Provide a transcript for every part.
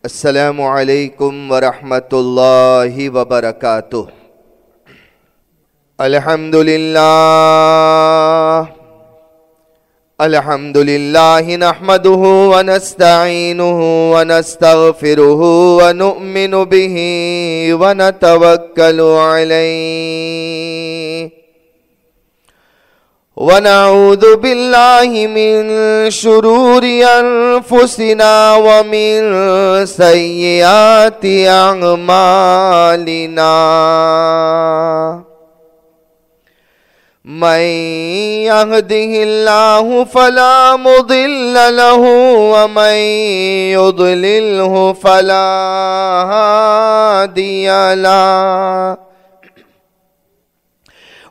السلام علیکم ورحمۃ اللہ وبرکاتہ۔ الحمدللہ نحمده ونستعینه ونستغفره ونؤمن به ونتوکل علیہ ونعوذ باللہ من شرور انفسنا ومن سیئات اعمالنا من يهده الله فلا مضل له ومن يضلله فلا هادي له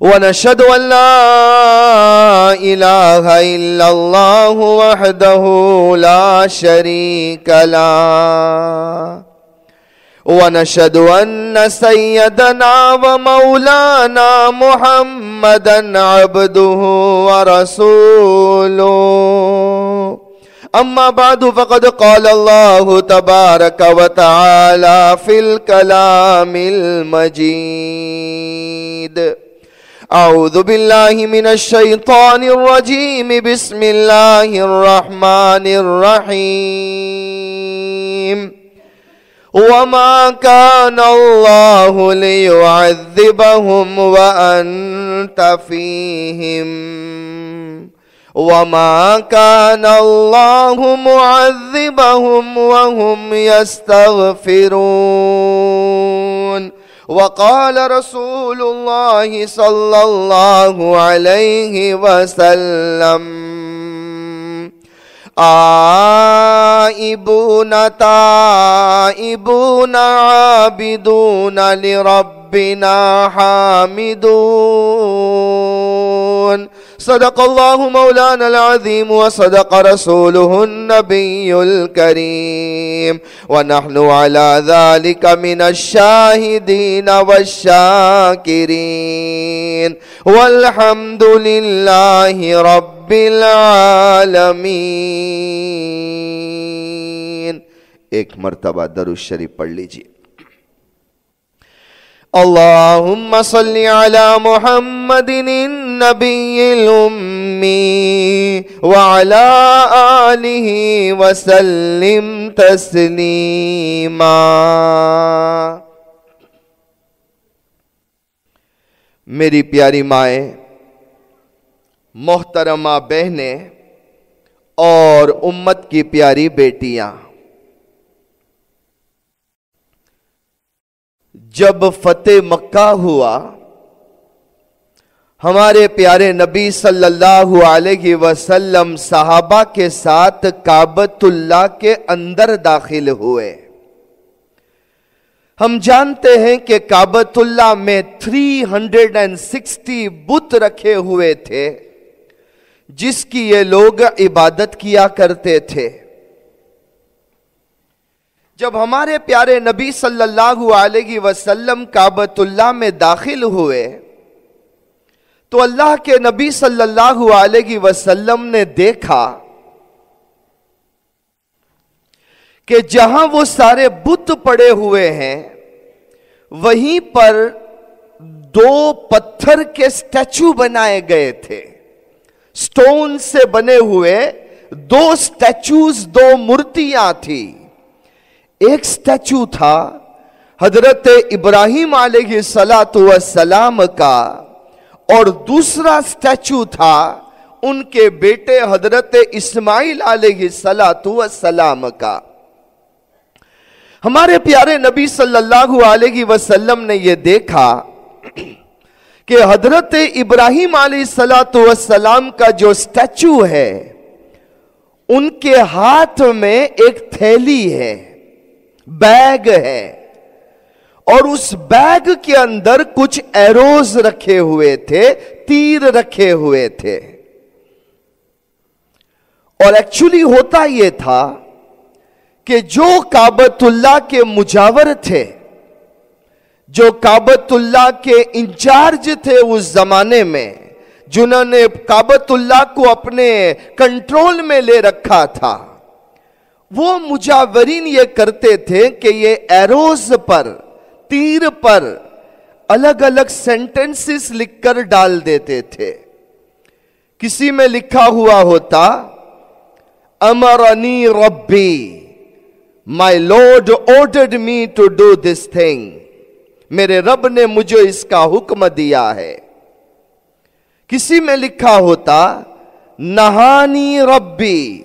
ونشهد أن لا إله إلا الله وحده لا شريك له ونشهد أن سيدنا ومولانا محمدا عبده ورسوله أما بعد فقد قال الله تبارك وتعالى في الكلام المجيد أعوذ بالله من الشيطان الرجيم بسم الله الرحمن الرحيم وما كان الله ليعذبهم وأنت فيهم وما كان الله معذبهم وهم يستغفرون وقال رسول الله صلى الله عليه وسلم آئبون تائبون عابدون لربنا حامدون صدق الله مولانا العظيم وصدق رسوله النبي الكريم ونحن على ذلك من الشاهدين والشاكرين والحمد لله رب العالمين۔ ایک مرتبہ درود شریف پڑھ لیجئے۔ اللہم صل علی محمد النبی الأمی وعلى آلہ وسلم تسلیما۔ میری پیاری مائیں، محترمہ بہنیں اور امت کی پیاری بیٹیاں، جب فتح مکہ ہوا، ہمارے پیارے نبی صلی اللہ علیہ وسلم صحابہ کے ساتھ کعبۃ اللہ کے اندر داخل ہوئے۔ ہم جانتے ہیں کہ کعبۃ اللہ میں 360 بت رکھے ہوئے تھے جس کی یہ لوگ عبادت کیا کرتے تھے۔ جب ہمارے پیارے نبی صلی اللہ علیہ وسلم کعبۃ اللہ میں داخل ہوئے تو اللہ کے نبی صلی اللہ علیہ وسلم نے دیکھا کہ جہاں وہ سارے بت پڑے ہوئے ہیں وہیں پر 2 پتھر کے سٹیچو بنائے گئے تھے، سٹون سے بنے ہوئے 2 سٹیچوز، 2 مورتیاں تھیں۔ ایک سٹیچو تھا حضرت ابراہیم علیہ السلام کا اور دوسرا سٹیچو تھا ان کے بیٹے حضرت اسماعیل علیہ السلام کا۔ ہمارے پیارے نبی صلی اللہ علیہ وسلم نے یہ دیکھا کہ حضرت ابراہیم علیہ السلام کا جو سٹیچو ہے ان کے ہاتھ میں ایک تھیلی ہے، بیگ ہے، اور اس بیگ کے اندر کچھ ایروز رکھے ہوئے تھے، تیر رکھے ہوئے تھے۔ اور ایکچولی ہوتا یہ تھا کہ جو کعبۃ اللہ کے مجاور تھے، جو کعبۃ اللہ کے انچارج تھے اس زمانے میں، جنہوں نے کعبۃ اللہ کو اپنے کنٹرول میں لے رکھا تھا، وہ مجاورین یہ کرتے تھے کہ یہ ایروز پر، تیر پر الگ الگ سینٹنسز لکھ کر ڈال دیتے تھے. کسی میں لکھا ہوا ہوتا امرنی ربی، my lord ordered me to do this thing, میرے رب نے مجھے اس کا حکم دیا ہے. کسی میں لکھا ہوتا نہانی ربی،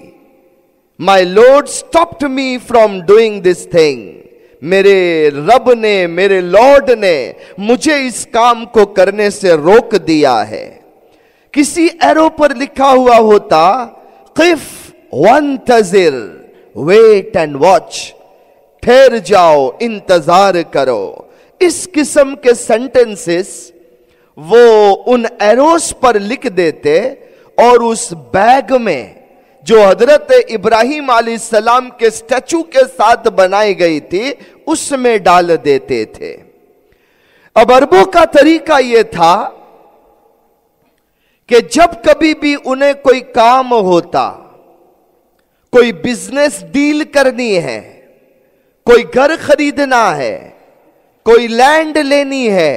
my lord stopped me from doing this thing, میرے رب نے، میرے لارڈ نے مجھے اس کام کو کرنے سے روک دیا ہے. کسی ایرو پر لکھا ہوا ہوتا قف وانتظر، ویٹ اینڈ واچ، ٹھہر جاؤ، انتظار کرو. اس قسم کے سینٹنسز وہ ان ایروز پر لکھ دیتے اور اس بیگ میں جو حضرت ابراہیم علیہ السلام کے سٹیچو کے ساتھ بنائی گئی تھی اس میں ڈال دیتے تھے. اب عربوں کا طریقہ یہ تھا کہ جب کبھی بھی انہیں کوئی کام ہوتا، کوئی بزنس ڈیل کرنی ہے، کوئی گھر خریدنا ہے، کوئی لینڈ لینی ہے،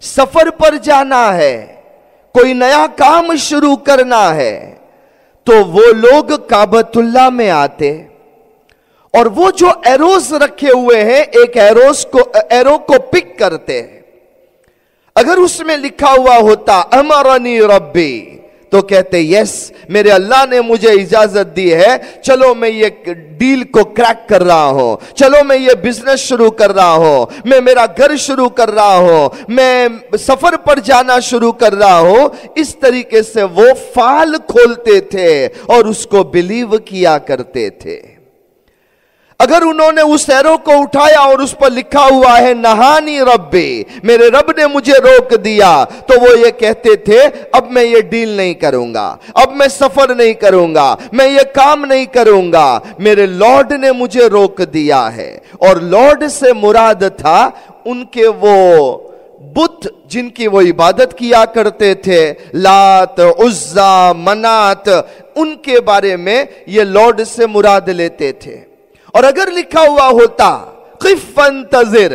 سفر پر جانا ہے، کوئی نیا کام شروع کرنا ہے، تو وہ لوگ کعبۃ اللہ میں آتے اور وہ جو ایروز رکھے ہوئے ہیں ایک ایرو کو پک کرتے. اگر اس میں لکھا ہوا ہوتا امرنی ربی تو کہتے یس، میرے اللہ نے مجھے اجازت دی ہے، چلو میں یہ ڈیل کو کریک کر رہا ہوں، چلو میں یہ بزنس شروع کر رہا ہوں، میں میرا گھر شروع کر رہا ہوں، میں سفر پر جانا شروع کر رہا ہوں. اس طریقے سے وہ فال کھولتے تھے اور اس کو بلیو کیا کرتے تھے. اگر انہوں نے اس ایرو کو اٹھایا اور اس پر لکھا ہوا ہے نہانی ربی، میرے رب نے مجھے روک دیا، تو وہ یہ کہتے تھے اب میں یہ ڈیل نہیں کروں گا، اب میں سفر نہیں کروں گا، میں یہ کام نہیں کروں گا، میرے لارڈ نے مجھے روک دیا ہے. اور لارڈ سے مراد تھا ان کے وہ بت جن کی وہ عبادت کیا کرتے تھے، لات، عزا، منات، ان کے بارے میں یہ لارڈ سے مراد لیتے تھے. اور اگر لکھا ہوا ہوتا قف وانتظر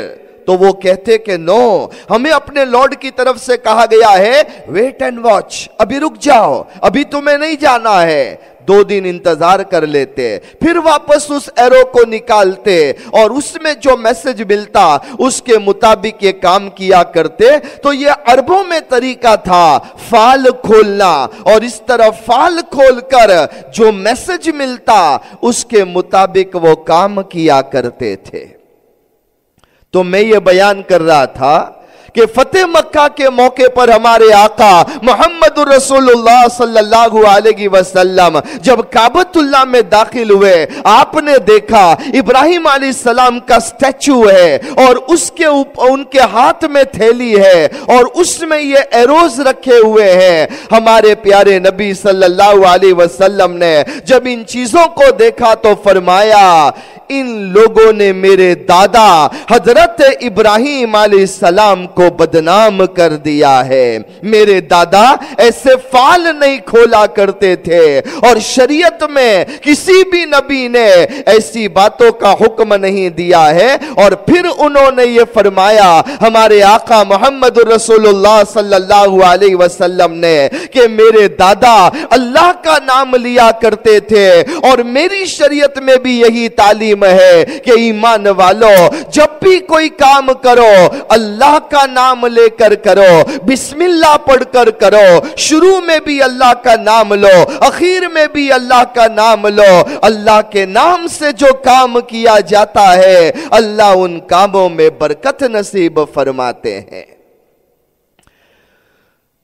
تو وہ کہتے کہ نو، ہمیں اپنے لارڈ کی طرف سے کہا گیا ہے ویٹ اینڈ واچ، ابھی رک جاؤ، ابھی تمہیں نہیں جانا ہے. 2 دن انتظار کر لیتے، پھر واپس اس ایرو کو نکالتے اور اس میں جو میسج ملتا اس کے مطابق یہ کام کیا کرتے. تو یہ عربوں میں طریقہ تھا فال کھولنا، اور اس طرح فال کھول کر جو میسج ملتا اس کے مطابق وہ کام کیا کرتے تھے. تو میں یہ بیان کر رہا تھا کہ فتح مکہ کے موقع پر ہمارے آقا محمد رسول اللہ صلی اللہ علیہ وسلم جب کعبۃ اللہ میں داخل ہوئے، آپ نے دیکھا ابراہیم علیہ السلام کا سٹیچو ہے اور اس کے ان کے ہاتھ میں تھیلی ہے اور اس میں یہ ایروز رکھے ہوئے ہیں. ہمارے پیارے نبی صلی اللہ علیہ وسلم نے جب ان چیزوں کو دیکھا تو فرمایا ان لوگوں نے میرے دادا حضرت ابراہیم علیہ السلام کو بدنام کر دیا ہے. میرے دادا ایسے فال نہیں کھولا کرتے تھے اور شریعت میں کسی بھی نبی نے ایسی باتوں کا حکم نہیں دیا ہے. اور پھر انہوں نے یہ فرمایا ہمارے آقا محمد رسول اللہ صلی اللہ علیہ وسلم نے کہ میرے دادا اللہ کا نام لیا کرتے تھے اور میری شریعت میں بھی یہی تعلیم ہے کہ ایمان والو جب بھی کوئی کام کرو اللہ کا نام لے کر کرو، بسم اللہ پڑھ کر کرو. شروع میں بھی اللہ کا نام لو، اخیر میں بھی اللہ کا نام لو. اللہ کے نام سے جو کام کیا جاتا ہے اللہ ان کاموں میں برکت نصیب فرماتے ہیں.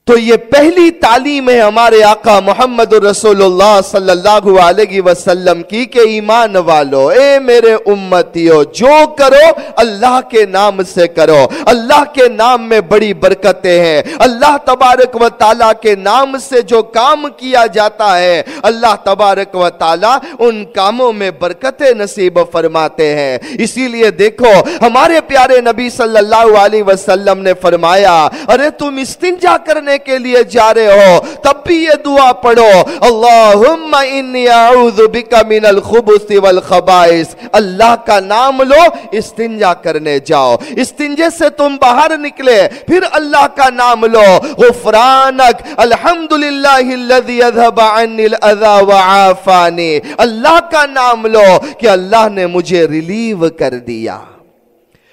تو یہ پہلی تعلیم ہے ہمارے آقا محمد رسول اللہ صلی اللہ علیہ وسلم کی کہ ایمان والو، اے میرے امتیو، جو کرو اللہ کے نام سے کرو. اللہ کے نام میں بڑی برکتیں ہیں. اللہ تبارک و تعالیٰ کے نام سے جو کام کیا جاتا ہے اللہ تبارک و تعالیٰ ان کاموں میں برکتیں نصیب فرماتے ہیں. اسی لیے دیکھو ہمارے پیارے نبی صلی اللہ علیہ وسلم نے فرمایا ارے تم استنجا کرنے करने के लिए जा रहे हो तब भी ये दुआ पढ़ो, अल्लाहुम्मा इन्नी अऊज़ु बिका मिनल खुबुसी वल खबाइस। अल्लाह का नाम लो, इस्तिंजा करने जाओ, इस्तिंजे से तुम बाहर निकले, फिर अल्लाह का नाम लो, गुफरानक अल्हम्दुलिल्लाहिल्लज़ी अज़हबा अन्निल अज़ा व आफ़ानी। अल्लाह का नाम लो कि अल्लाह ने मुझे रिलीव कर दिया।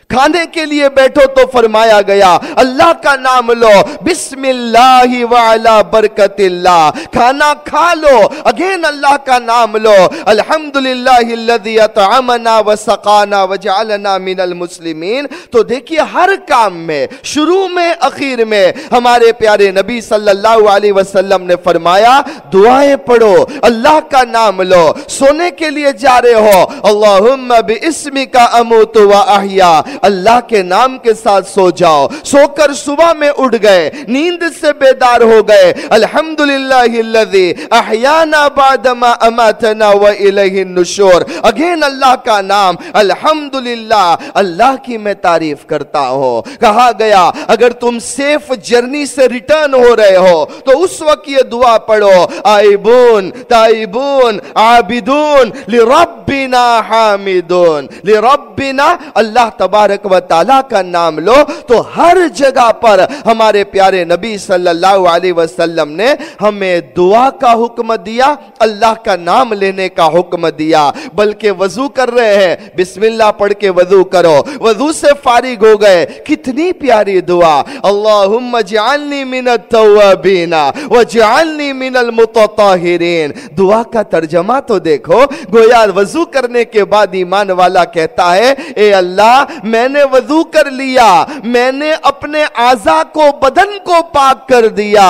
खाने के लिए बैठो तो फरमाया गया अल्लाह का नाम लो, बिस्मिल्लाहि व अला बरकतिल्लाह। खाना खा लो, अगेन अल्लाह का नाम लो, अल्हम्दुलिल्लाहिल्लज़ी अतअमना व सकाना व जअलना मिनल मुस्लिमीन। तो देखिए हर काम में, शुरू में, आखिर में हमारे प्यारे नबी सल्लल्लाहु अलैहि वसल्लम ने फरमाया दुआएं पढ़ो, अल्लाह का नाम लो। सोने के लिए जा रहे हो, अल्लाहुम्मा बिइस्मिका अमूतु व अहया, अल्लाह के नाम के साथ सो जाओ। सोकर सुबह में उठ गए, नींद से बेदार हो गए, अल्हम्दुलिल्लाहिल्लज़ी अहयाना बादमा अमातना व इलैहि नुशूर। अगेन अल्लाह का नाम, अल्हम्दुलिल्लाह, अल्लाह की मैं तारीफ करता हूं। कहा गया अगर तुम सेफ जर्नी से रिटर्न हो रहे हो तो उस वक्त ये दुआ पढ़ो, आइबून ताइबून आबिदून लिरब्बिना हामिदून। लिरब्बिना, अल्लाह तबारक व तआला का नाम लो। तो हर जगह पर हमारे प्यारे नबी सल्लल्लाहु अलैहि वसल्लम ने हमें दुआ का हुक्म दिया, अल्लाह का नाम लेने का हुक्म दिया। बल्कि वजू कर रहे हैं, बिस्मिल्लाह पढ़ के वजू करो। वजू से फारिग हो गए, कितनी प्यारी दुआ, अल्लाहुम्मा जअलनी मिनत तव्वाबीना व जअलनी मिनल मुतताहिरीन। दुआ का तर्जमा तो देखो, गोया वजू करने के बाद ईमान वाला कहता है ए अल्लाह मैंने वजू कर लिया, मैंने अपने आज़ा को, बदन को पाक कर दिया,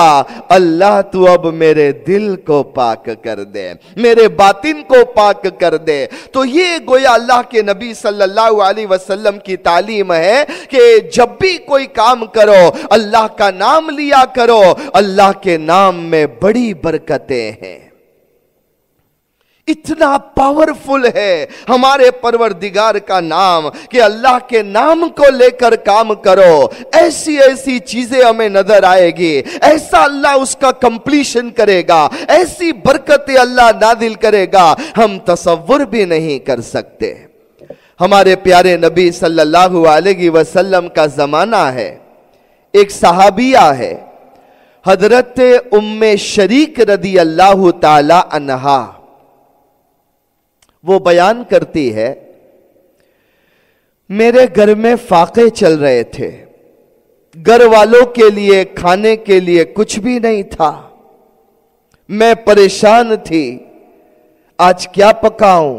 अल्लाह तू अब मेरे दिल को पाक कर दे, मेरे बातिन को पाक कर दे। तो ये गोया अल्लाह के नबी सल्लल्लाहु अलैहि वसल्लम की तालीम है कि जब भी कोई काम करो अल्लाह का नाम लिया करो, अल्लाह के नाम में बड़ी बरकतें हैं। इतना पावरफुल है हमारे परवरदिगार का नाम कि अल्लाह के नाम को लेकर काम करो, ऐसी ऐसी चीजें हमें नजर आएगी, ऐसा अल्लाह उसका कंप्लीशन करेगा, ऐसी बरकतें अल्लाह नादिल करेगा हम तसव्वुर भी नहीं कर सकते। हमारे प्यारे नबी सल्लल्लाहु अलैहि वसल्लम का जमाना है, एक सहाबिया है हजरत उम्मे शरीक रदी अल्लाह ताला अन्हा। वो बयान करती है मेरे घर में फाके चल रहे थे, घर वालों के लिए खाने के लिए कुछ भी नहीं था, मैं परेशान थी, आज क्या पकाऊं,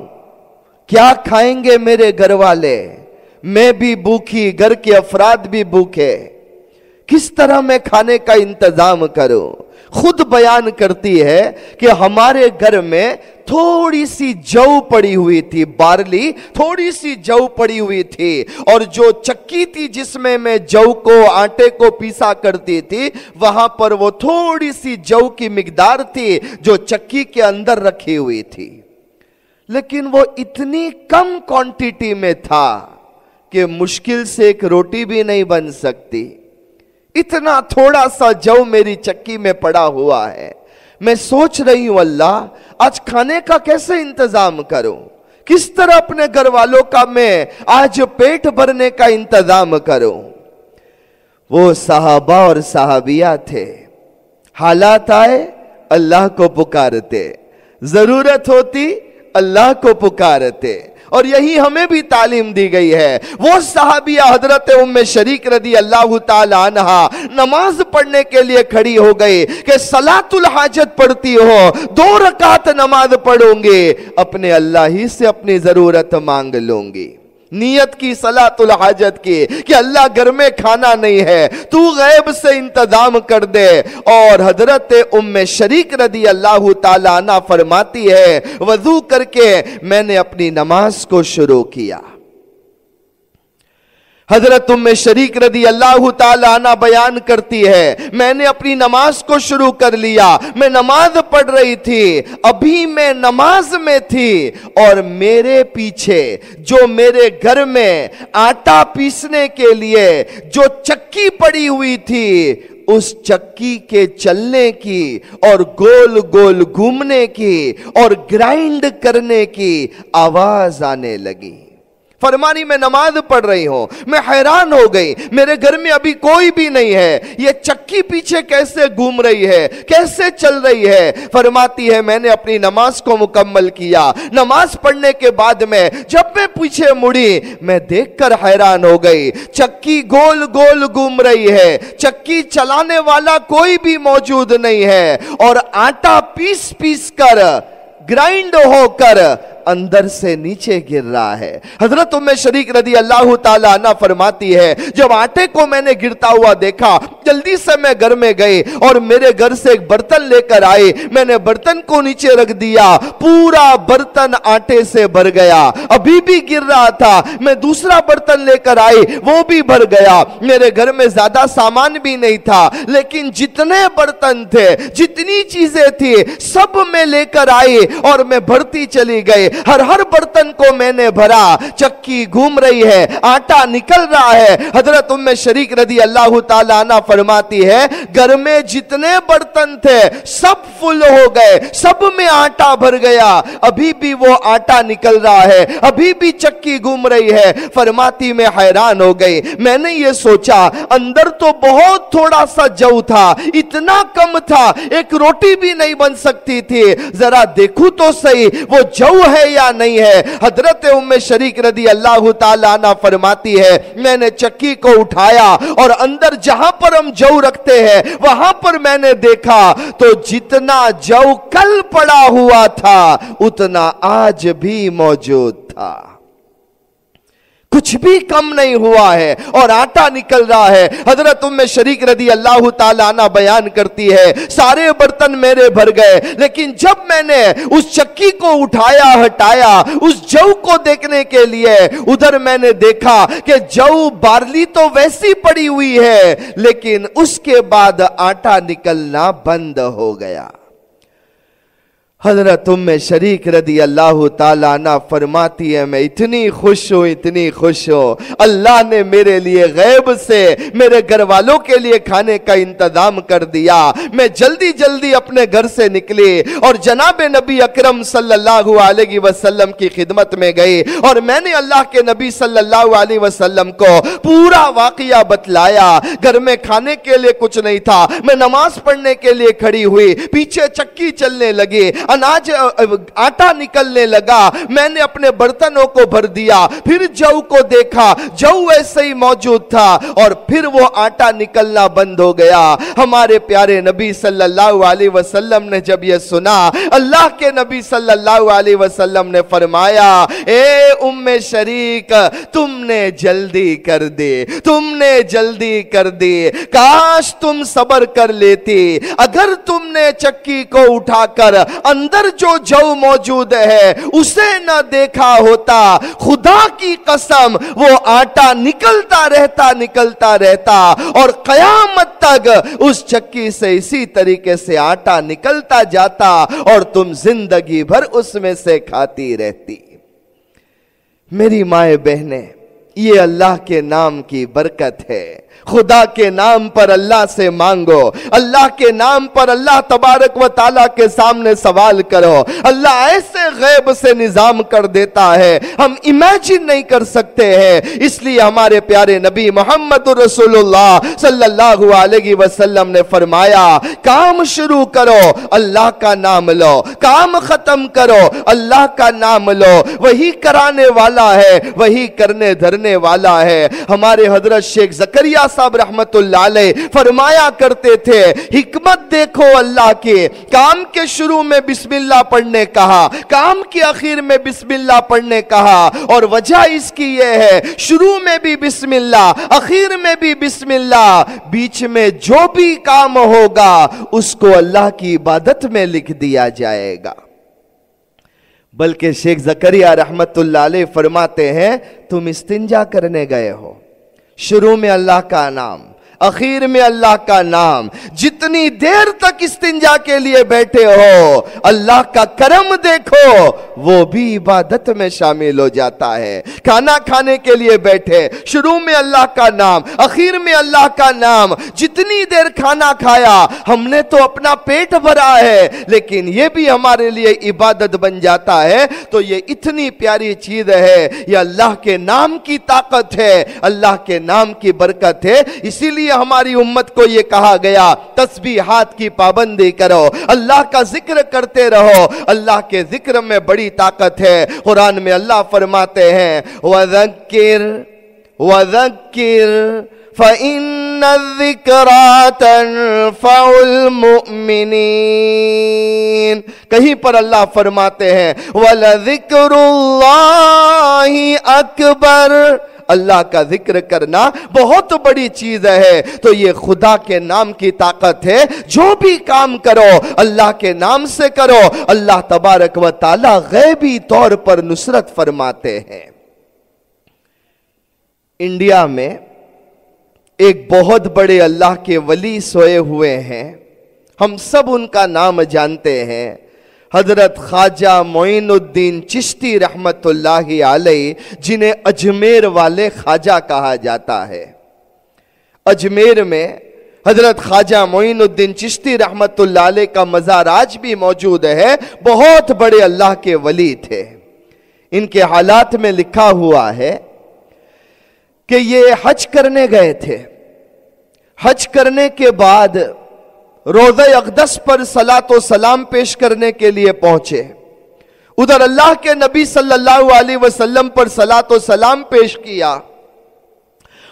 क्या खाएंगे मेरे घर वाले, मैं भी भूखी, घर के अफराद भी भूखे, किस तरह मैं खाने का इंतजाम करूं। खुद बयान करती है कि हमारे घर में थोड़ी सी जौ पड़ी हुई थी, बार्ली, थोड़ी सी जौ पड़ी हुई थी, और जो चक्की थी जिसमें मैं जौ को, आटे को पीसा करती थी, वहां पर वो थोड़ी सी जौ की मिकदार थी जो चक्की के अंदर रखी हुई थी। लेकिन वो इतनी कम क्वांटिटी में था कि मुश्किल से एक रोटी भी नहीं बन सकती। इतना थोड़ा सा जौ मेरी चक्की में पड़ा हुआ है। मैं सोच रही हूं अल्लाह आज खाने का कैसे इंतजाम करूं, किस तरह अपने घर वालों का मैं आज पेट भरने का इंतजाम करूं। वो सहाबा और सहाबिया थे, हालात आए अल्लाह को पुकारते, जरूरत होती अल्लाह को पुकारते, और यही हमें भी तालीम दी गई है। वो सहाबिया हजरत उम्मे शरीक रदी अल्लाह ताला अन्हा नमाज पढ़ने के लिए खड़ी हो गई कि सलातुल हाजत पढ़ती हो, 2 रकात नमाज पढ़ूंगी, अपने अल्लाह ही से अपनी जरूरत मांग लूंगी। नियत की सलातुल हाजत की कि अल्लाह घर में खाना नहीं है, तू गैब से इंतजाम कर दे। और हजरत उम्मे शरीक रदी अल्लाह ताला अन्हा फरमाती है वजू करके मैंने अपनी नमाज को शुरू किया। हजरत उम्मे शरीक रदी अल्लाह ताला अन्हा बयान करती है मैंने अपनी नमाज को शुरू कर लिया, मैं नमाज पढ़ रही थी, अभी मैं नमाज में थी और मेरे पीछे जो मेरे घर में आटा पीसने के लिए जो चक्की पड़ी हुई थी उस चक्की के चलने की और गोल गोल घूमने की और ग्राइंड करने की आवाज आने लगी। फरमानी मैं नमाज पढ़ रही हूं, मैं हैरान हो गई, मेरे घर में अभी कोई भी नहीं है, ये चक्की पीछे कैसे घूम रही है, कैसे चल रही है। फरमाती है मैंने अपनी नमाज को मुकम्मल किया। नमाज पढ़ने के बाद में जब मैं पीछे मुड़ी, मैं देखकर हैरान हो गई, चक्की गोल गोल घूम रही है, चक्की चलाने वाला कोई भी मौजूद नहीं है और आटा पीस पीस कर ग्राइंड होकर अंदर से नीचे गिर रहा है। हजरत उम्मे शरीक रदी अल्लाह ताला अन्हा फरमाती है जब आटे को मैंने गिरता हुआ देखा, जल्दी से मैं घर में गई और मेरे घर से एक बर्तन लेकर आई। मैंने बर्तन को नीचे रख दिया, पूरा बर्तन आटे से भर गया, अभी भी गिर रहा था। मैं दूसरा बर्तन लेकर आई, वो भी भर गया। मेरे घर में ज्यादा सामान भी नहीं था, लेकिन जितने बर्तन थे, जितनी चीजें थी, सब मैं लेकर आई और मैं भरती चली गई। हर बर्तन को मैंने भरा, चक्की घूम रही है, आटा निकल रहा है। हजरत उम्मे शरीक रदी अल्लाह ताला अन्हा फरमाती है घर में जितने बर्तन थे सब फुल हो गए, सब में आटा भर गया, अभी भी वो आटा निकल रहा है, अभी भी चक्की घूम रही है। फरमाती मैं हैरान हो गई। मैंने ये सोचा अंदर तो बहुत थोड़ा सा जौ था, इतना कम था, एक रोटी भी नहीं बन सकती थी, जरा देखूं तो सही वो जौ है या नहीं है। हजरत उम्मे शरीक रदी अल्लाह ताला अन्हा फरमाती है मैंने चक्की को उठाया और अंदर जहां पर हम जौ रखते हैं वहां पर मैंने देखा तो जितना जौ कल पड़ा हुआ था उतना आज भी मौजूद था, कुछ भी कम नहीं हुआ है और आटा निकल रहा है। हजरत उम्मे शरीक रदी अल्लाह ताला अन्हा बयान करती है सारे बर्तन मेरे भर गए, लेकिन जब मैंने उस चक्की को उठाया हटाया उस जौ को देखने के लिए, उधर मैंने देखा कि जौ बार्ली तो वैसी पड़ी हुई है, लेकिन उसके बाद आटा निकलना बंद हो गया। हजरत उम्मे शरीक रदी अल्लाह ताला अन्हा फरमाती है मैं इतनी खुश हूं, इतनी खुश हूं, अल्लाह ने मेरे लिए गैब से मेरे घर वालों के लिए खाने का इंतजाम कर दिया। मैं जल्दी जल्दी अपने घर से निकली और जनाब नबी अकरम सल्लल्लाहु अलैहि वसल्लम की खिदमत में गई और मैंने अल्लाह के नबी सल्लल्लाहु अलैहि वसल्लम को पूरा वाकया बतलाया। घर में खाने के लिए कुछ नहीं था, मैं नमाज पढ़ने के लिए खड़ी हुई, पीछे चक्की चलने लगी, अनाज आटा निकलने लगा, मैंने अपने बर्तनों को भर दिया, फिर जौ को देखा, जौ ऐसे ही मौजूद था और फिर वो आटा निकलना बंद हो गया। हमारे प्यारे नबी सल्लल्लाहु अलैहि वसल्लम ने जब ये सुना, अल्लाह के नबी सल्लल्लाहु अलैहि वसल्लम ने फरमाया ए उम्मे शरीक तुमने जल्दी कर दी, तुमने जल्दी कर दी, काश तुम सब्र कर लेती। अगर तुमने चक्की को उठाकर अंदर जो जौ मौजूद है उसे न देखा होता, खुदा की कसम वो आटा निकलता रहता और कयामत तक उस चक्की से इसी तरीके से आटा निकलता जाता और तुम जिंदगी भर उसमें से खाती रहती। मेरी माए बहने, ये अल्लाह के नाम की बरकत है। खुदा के नाम पर अल्लाह से मांगो, अल्लाह के नाम पर अल्लाह तबारक व ताला के सामने सवाल करो। अल्लाह ऐसे गैब से निजाम कर देता है हम इमेजिन नहीं कर सकते हैं। इसलिए हमारे प्यारे नबी मोहम्मद रसूलुल्लाह सल्लल्लाहु अलैहि वसल्लम ने फरमाया काम शुरू करो अल्लाह का नाम लो, काम खत्म करो अल्लाह का नाम लो, वही कराने वाला है, वही करने धरने वाला है। हमारे हजरत शेख जकरिया साहब रहमतुल्लाह अलैह फरमाया करते थे हिकमत देखो अल्लाह की, काम के शुरू में बिस्मिल्लाह पढ़ने कहा, काम के आखिर में बिस्मिल्लाह पढ़ने कहा और वजह इसकी यह है शुरू में भी बिस्मिल्लाह, आखिर में भी बिस्मिल्लाह, बीच में जो भी काम होगा उसको अल्लाह की इबादत में लिख दिया जाएगा। बल्कि शेख जकरिया रहमतुल्लाह अलैह फरमाते हैं तुम इस्तिंजा करने गए हो, शुरू में अल्लाह का नाम, आखिर में अल्लाह का नाम, जितनी देर तक इस्तिंजा के लिए बैठे हो अल्लाह का करम देखो वो भी इबादत में शामिल हो जाता है। खाना खाने के लिए बैठे, शुरू में अल्लाह का नाम, आखिर में अल्लाह का नाम, जितनी इतनी देर खाना खाया, हमने तो अपना पेट भरा है, लेकिन ये भी हमारे लिए इबादत बन जाता है, तो ये इतनी प्यारी चीज है, ये अल्लाह के नाम की ताकत है, अल्लाह के नाम की बरकत है। इसीलिए हमारी उम्मत को ये कहा गया तस्बीहात की पाबंदी करो, अल्लाह का जिक्र करते रहो, अल्लाह के जिक्र में बड़ी ताकत है। कुरान में अल्लाह फरमाते हैं वज़क्किर वज़क्किर फ़इन्न ज़िक्रा तनफ़उल मुमिनीन। कहीं पर अल्लाह फरमाते हैं वलज़िक्रुल्लाहि अकबर, अल्लाह का जिक्र करना बहुत बड़ी चीज है। तो ये खुदा के नाम की ताकत है, जो भी काम करो अल्लाह के नाम से करो, अल्लाह तबारक व ताला गैबी तौर पर नुसरत फरमाते हैं। इंडिया में एक बहुत बड़े अल्लाह के वली सोए हुए हैं, हम सब उनका नाम जानते हैं, हजरत ख्वाजा मोइनुद्दीन चिश्ती रहमतुल्लाहि अलैह, जिन्हें अजमेर वाले ख्वाजा कहा जाता है। अजमेर में हजरत ख्वाजा मोइनुद्दीन चिश्ती रहमतुल्लाहि अलैह का मज़ार आज भी मौजूद है। बहुत बड़े अल्लाह के वली थे। इनके हालात में लिखा हुआ है कि ये हज करने गए थे। हज करने के बाद रोज़े अक़दस पर सलातो सलाम पेश करने के लिए पहुंचे। उधर अल्लाह के नबी सल्लल्लाहु अलैहि वसल्लम पर सलातो सलाम पेश किया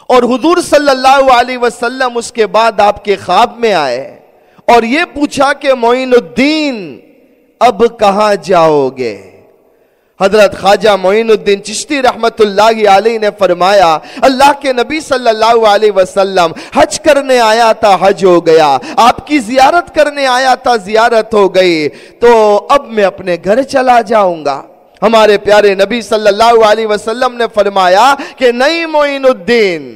और हुजूर सल्लल्लाहु अलैहि वसल्लम उसके बाद आपके ख्वाब में आए और ये पूछा कि मोइनुद्दीन अब कहां जाओगे। हजरत ख्वाजा मोइनुद्दीन चिश्ती रहमतुल्लाहि अलैह ने फरमाया अल्लाह के नबी सल्लल्लाहु अलैहि वसल्लम हज करने आया था, हज हो गया, आपकी जियारत करने आया था, जियारत हो गई, तो अब मैं अपने घर चला जाऊंगा। हमारे प्यारे नबी सल्लल्लाहु अलैहि वसल्लम ने फरमाया कि नहीं मोइनुद्दीन,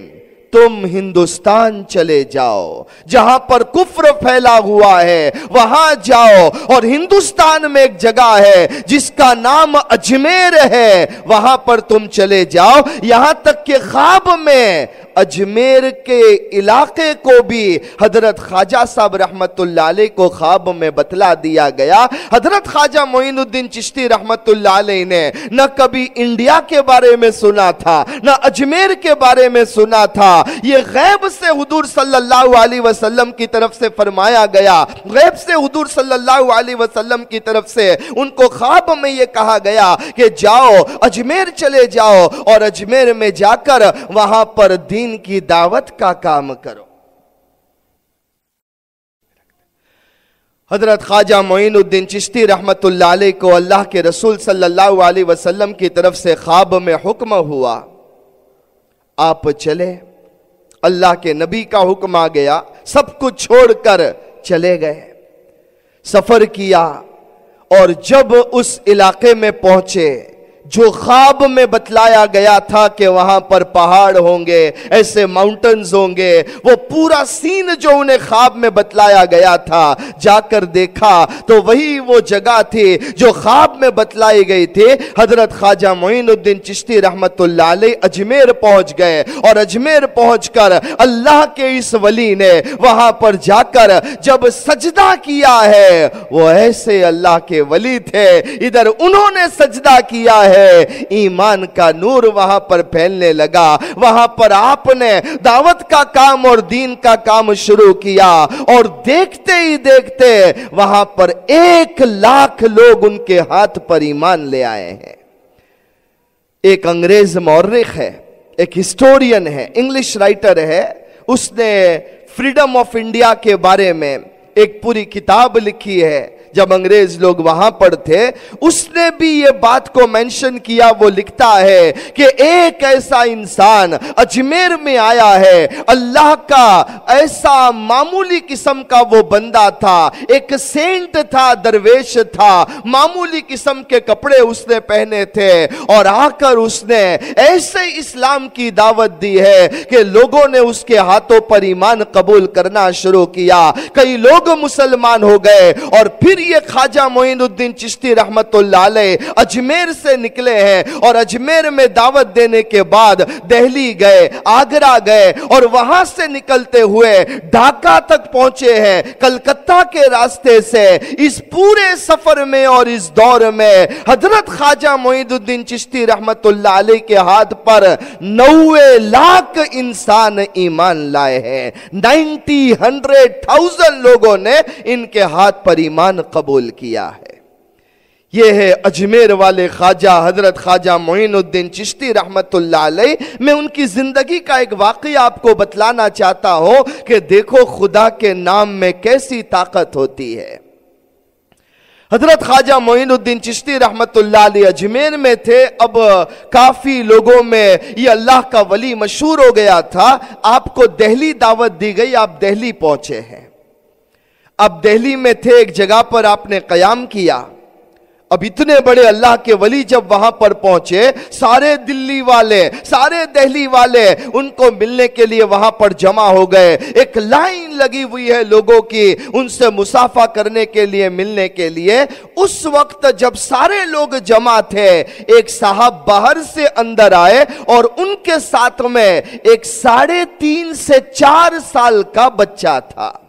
तुम हिंदुस्तान चले जाओ, जहां पर कुफ्र फैला हुआ है वहां जाओ, और हिंदुस्तान में एक जगह है जिसका नाम अजमेर है, वहां पर तुम चले जाओ। यहां तक के ख्वाब में अजमेर के इलाके को भी हजरत ख्वाजा साहब रहमतुल्लाह अलैह को ख्वाब में बतला दिया गया। हजरत ख्वाजा मोइनुद्दीन चिश्ती रहमतुल्लाह अलैह ने न कभी इंडिया के बारे में सुना था, न अजमेर के बारे में सुना था। ये गैब से हुजूर सल्लल्लाहु अलैहि वसल्लम की तरफ से फरमाया गया, गैब से हुजूर सल्लल्लाहु अलैहि वसल्लम की तरफ से उनको ख्वाब में ये कहा गया कि जाओ अजमेर चले जाओ और अजमेर में जाकर वहां पर दीन की दावत का काम करो। हजरत ख्वाजा मोइनुद्दीन चिश्ती रहमतुल्लाह अलैह को अल्लाह के रसूल सल्लल्लाहु अलैहि वसल्लम की तरफ से ख्वाब में हुक्म हुआ, आप चले। अल्लाह के नबी का हुक्म आ गया, सब कुछ छोड़कर चले गए, सफर किया और जब उस इलाके में पहुंचे जो ख्वाब में बतलाया गया था कि वहां पर पहाड़ होंगे, ऐसे माउंटेन्स होंगे, वो पूरा सीन जो उन्हें ख्वाब में बतलाया गया था, जाकर देखा तो वही वो जगह थी जो ख्वाब में बतलाई गई थी। हजरत ख्वाजा मोइनुद्दीन चिश्ती रहमतुल्लाह अलैह अजमेर पहुंच गए और अजमेर पहुंचकर अल्लाह के इस वली ने वहां पर जाकर जब सजदा किया है, वो ऐसे अल्लाह के वली थे, इधर उन्होंने सजदा किया है, ईमान का नूर वहां पर फैलने लगा। वहां पर आपने दावत का काम और दीन का काम शुरू किया और देखते ही देखते वहां पर 1 लाख लोग उनके हाथ पर ईमान ले आए हैं। एक अंग्रेज मौर्रिख है, एक हिस्टोरियन है, इंग्लिश राइटर है, उसने फ्रीडम ऑफ इंडिया के बारे में एक पूरी किताब लिखी है। जब अंग्रेज लोग वहां पर थे उसने भी ये बात को मेंशन किया। वो लिखता है कि एक ऐसा इंसान अजमेर में आया है, अल्लाह का ऐसा मामूली किस्म का वो बंदा था, एक सेंट था, दरवेश था, मामूली किस्म के कपड़े उसने पहने थे और आकर उसने ऐसे इस्लाम की दावत दी है कि लोगों ने उसके हाथों पर ईमान कबूल करना शुरू किया। कई लोग मुसलमान हो गए और फिर ये ख्वाजा मोइनुद्दीन चिश्ती रहमतुल्लाह अलैह अजमेर से निकले हैं और अजमेर में दावत देने के बाद दिल्ली गए, आगरा गए और वहां से निकलते हुए ढाका तक पहुंचे हैं कलकत्ता के रास्ते से। इस पूरे सफर में और इस दौर में हजरत ख्वाजा मोइनुद्दीन चिश्ती रहमतुल्लाह अलैह के हाथ पर 90 लाख इंसान ईमान लाए हैं। 100,000 लोगों ने इनके हाथ पर ईमान कबूल किया है। यह है अजमेर वाले ख्वाजा हजरत ख्वाजा मोइनुद्दीन चिश्ती रहमतुल्लाह अलैह। मैं उनकी जिंदगी का एक वाकया आपको बतलाना चाहता हूं कि देखो खुदा के नाम में कैसी ताकत होती है। हजरत ख्वाजा मोइनुद्दीन चिश्ती रहमतुल्लाह अलैह अजमेर में थे। अब काफी लोगों में ये अल्लाह का वली मशहूर हो गया था। आपको दिल्ली दावत दी गई, आप दिल्ली पहुंचे हैं। अब दिल्ली में थे, एक जगह पर आपने कयाम किया। अब इतने बड़े अल्लाह के वली जब वहां पर पहुंचे, सारे दिल्ली वाले, सारे दिल्ली वाले उनको मिलने के लिए वहां पर जमा हो गए। एक लाइन लगी हुई है लोगों की उनसे मुसाफा करने के लिए, मिलने के लिए। उस वक्त जब सारे लोग जमा थे, एक साहब बाहर से अंदर आए और उनके साथ में एक 3.5 से 4 साल का बच्चा था।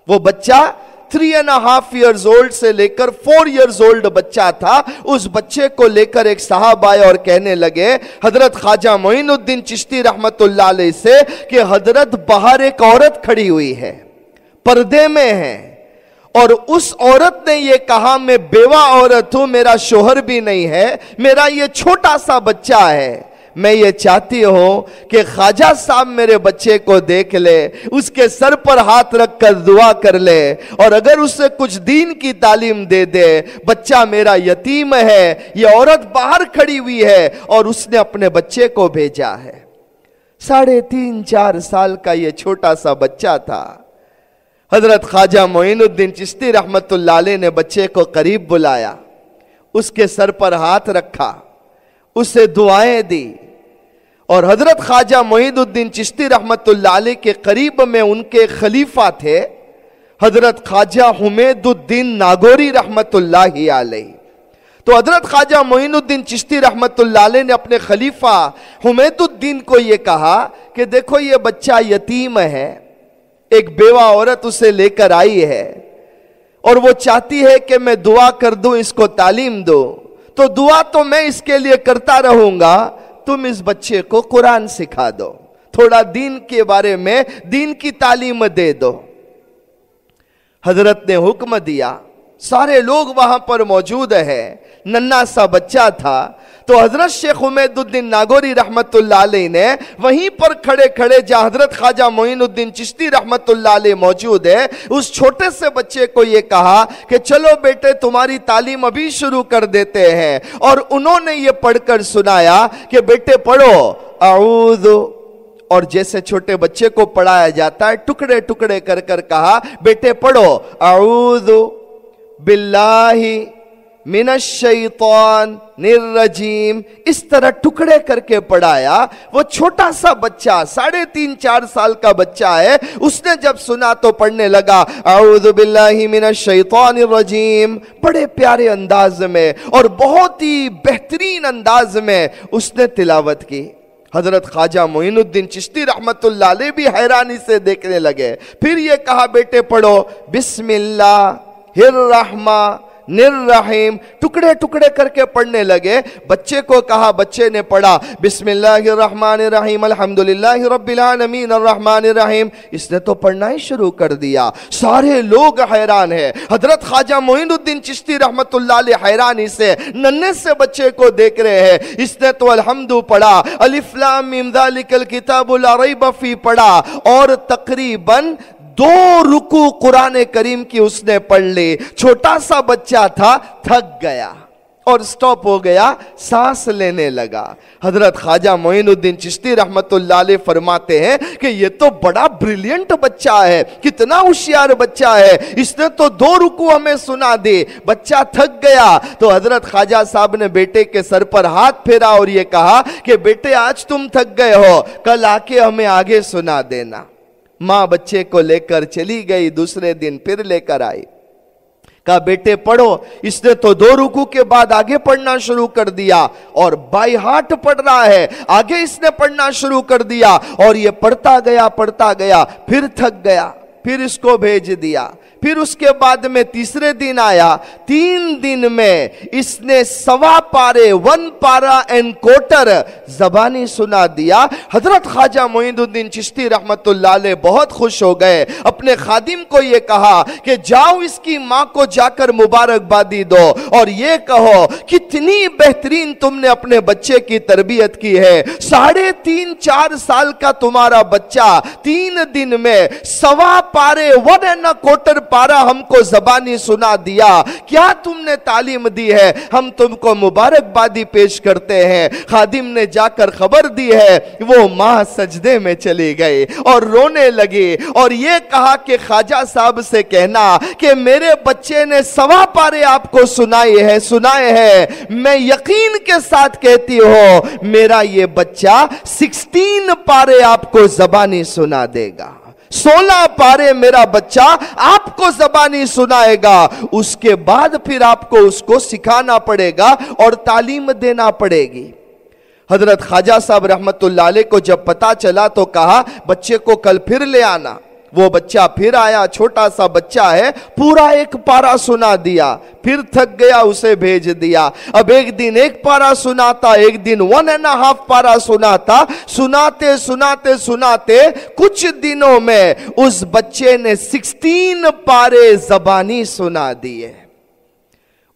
वो बच्चा 3.5 years old से लेकर 4 years old बच्चा था। उस बच्चे को लेकर एक साहब आए और कहने लगे हजरत ख्वाजा मोइनुद्दीन चिश्ती रहमतुल्लाह अलैह से कि हजरत बाहर एक औरत खड़ी हुई है, पर्दे में है, और उस औरत ने ये कहा मैं बेवा औरत हूं, मेरा शोहर भी नहीं है, मेरा ये छोटा सा बच्चा है। मैं ये चाहती हूं कि ख्वाजा साहब मेरे बच्चे को देख ले, उसके सर पर हाथ रखकर दुआ कर ले और अगर उसे कुछ दीन की तालीम दे दे। बच्चा मेरा यतीम है। ये औरत बाहर खड़ी हुई है और उसने अपने बच्चे को भेजा है। 3.5-4 साल का ये छोटा सा बच्चा था। हजरत ख्वाजा मोइनुद्दीन चिश्ती रहमतुल्लाह अलैह ने बच्चे को करीब बुलाया, उसके सर पर हाथ रखा, उसे दुआएं दी। और हजरत ख्वाजा मोइनुद्दीन चिश्ती रहमतुल्लाह अलैह के करीब में उनके खलीफा थे हजरत ख्वाजा हुमैदुद्दीन नागौरी रहमतुल्लाह अलैह। तो हजरत ख्वाजा मोइनुद्दीन चिश्ती रहमतुल्लाह अलैह ने अपने खलीफा हुमैदुद्दीन को यह कहा कि देखो ये बच्चा यतीम है, एक बेवा औरत उसे लेकर आई है और वो चाहती है कि मैं दुआ कर दूं, इसको तालीम दो। तो दुआ तो मैं इसके लिए करता रहूंगा, तुम इस बच्चे को कुरान सिखा दो, थोड़ा दीन के बारे में दीन की तालीम दे दो। हजरत ने हुक्म दिया, सारे लोग वहां पर मौजूद है, नन्हा सा बच्चा था। तो हजरत शेख हुमैदुद्दीन नागौरी रहमतुल्लाह अलैह ने वहीं पर खड़े खड़े जहां हजरत ख्वाजा मोइनुद्दीन चिश्ती रहमतुल्लाह अलैह मौजूद है, उस छोटे से बच्चे को यह कहा कि चलो बेटे तुम्हारी तालीम अभी शुरू कर देते हैं। और उन्होंने ये पढ़कर सुनाया कि बेटे पढ़ो अऊज़ु, और जैसे छोटे बच्चे को पढ़ाया जाता है टुकड़े टुकड़े कर कर कहा बेटे पढ़ो अऊज़ु बिल्लाहि मिनश्शैतानिर्रजीम, इस तरह टुकड़े करके पढ़ाया। वो छोटा सा बच्चा 3.5-4 साल का बच्चा है, उसने जब सुना तो पढ़ने लगा अऊज़ु बिल्लाहि मिनश्शैतानिर्रजीम, बड़े प्यारे अंदाज में और बहुत ही बेहतरीन अंदाज में उसने तिलावत की। हजरत ख्वाजा मोइनुद्दीन चिश्ती रहमतुल्लाह अलैह भी हैरानी से देखने लगे। फिर ये कहा बेटे पढ़ो बिस्मिल्लाहिर्रहमानिर्रहीम, टुकड़े टुकड़े करके पढ़ने लगे। बच्चे को कहा, बच्चे ने पढ़ा बिस्मिल्लाहिर्रहमानिर्रहीम अल्हम्दुलिल्लाहि रब्बिल आलमीन अर्रहमानिर्रहीम। इसने तो पढ़ना ही शुरू कर दिया। सारे लोग हैरान हैं। हजरत ख्वाजा मोइनुद्दीन चिश्ती रहमतुल्लाह अलैह हैरानी से नन्हे से बच्चे को देख रहे हैं। इसने तो अल्हम्दु पढ़ा, अलिफ लाम मीम ज़ालिकल किताबु ला रैब फीह पढ़ा और तकरीबन 2 रुकू कुरान करीम की उसने पढ़ ली। छोटा सा बच्चा था, थक गया और स्टॉप हो गया, सांस लेने लगा। हजरत ख्वाजा मोइनुद्दीन चिश्ती रहमतुल्लाह अलैह फरमाते हैं कि ये तो बड़ा ब्रिलियंट बच्चा है, कितना होशियार बच्चा है, इसने तो 2 रुकू हमें सुना दी। बच्चा थक गया तो हजरत ख्वाजा साहब ने बेटे के सर पर हाथ फेरा और ये कहा कि बेटे आज तुम थक गए हो, कल आके हमें आगे सुना देना। मां बच्चे को लेकर चली गई, दूसरे दिन फिर लेकर आई। कहा बेटे पढ़ो। इसने तो 2 रुकू के बाद आगे पढ़ना शुरू कर दिया और बाई हार्ट पढ़ रहा है, आगे इसने पढ़ना शुरू कर दिया और ये पढ़ता गया, फिर थक गया, फिर इसको भेज दिया। फिर उसके बाद में तीसरे दिन आया, 3 दिन में इसने 1.25 पारे 1 पारा एंड क्वार्टर ज़बानी सुना दिया। हजरत ख्वाजा मोइनुद्दीन चिश्ती रहमतुल्लाह अलैह बहुत खुश हो गए। अपने खादिम को ये कहा कि जाओ इसकी माँ को जाकर मुबारकबादी दो और ये कहो कितनी बेहतरीन तुमने अपने बच्चे की तरबियत की है। 3.5-4 साल का तुम्हारा बच्चा 3 दिन में 1.25 पारे 1 एंड क्वार्टर पारा हमको ज़बानी सुना दिया। क्या तुमने तालीम दी है, हम तुमको मुबारकबादी पेश करते हैं। खादिम ने जाकर खबर दी है, वो माँ सजदे में चली गई और रोने लगी और ये कहा कि ख्वाजा साहब से कहना कि मेरे बच्चे ने 1.25 पारे आपको सुनाए हैं। मैं यकीन के साथ कहती हूं मेरा ये बच्चा 16 पारे आपको ज़बानी सुना देगा। 16 पारे मेरा बच्चा आपको ज़बानी सुनाएगा। उसके बाद फिर आपको उसको सिखाना पड़ेगा और तालीम देना पड़ेगी। हजरत ख्वाजा साहब रहमतुल्लाह अलैह को जब पता चला तो कहा बच्चे को कल फिर ले आना। वो बच्चा फिर आया, छोटा सा बच्चा है, पूरा 1 पारा सुना दिया, फिर थक गया, उसे भेज दिया। अब एक दिन 1 पारा सुनाता, एक दिन 1.5 पारा सुनाता। सुनाते कुछ दिनों में उस बच्चे ने 16 पारे ज़बानी सुना दिए।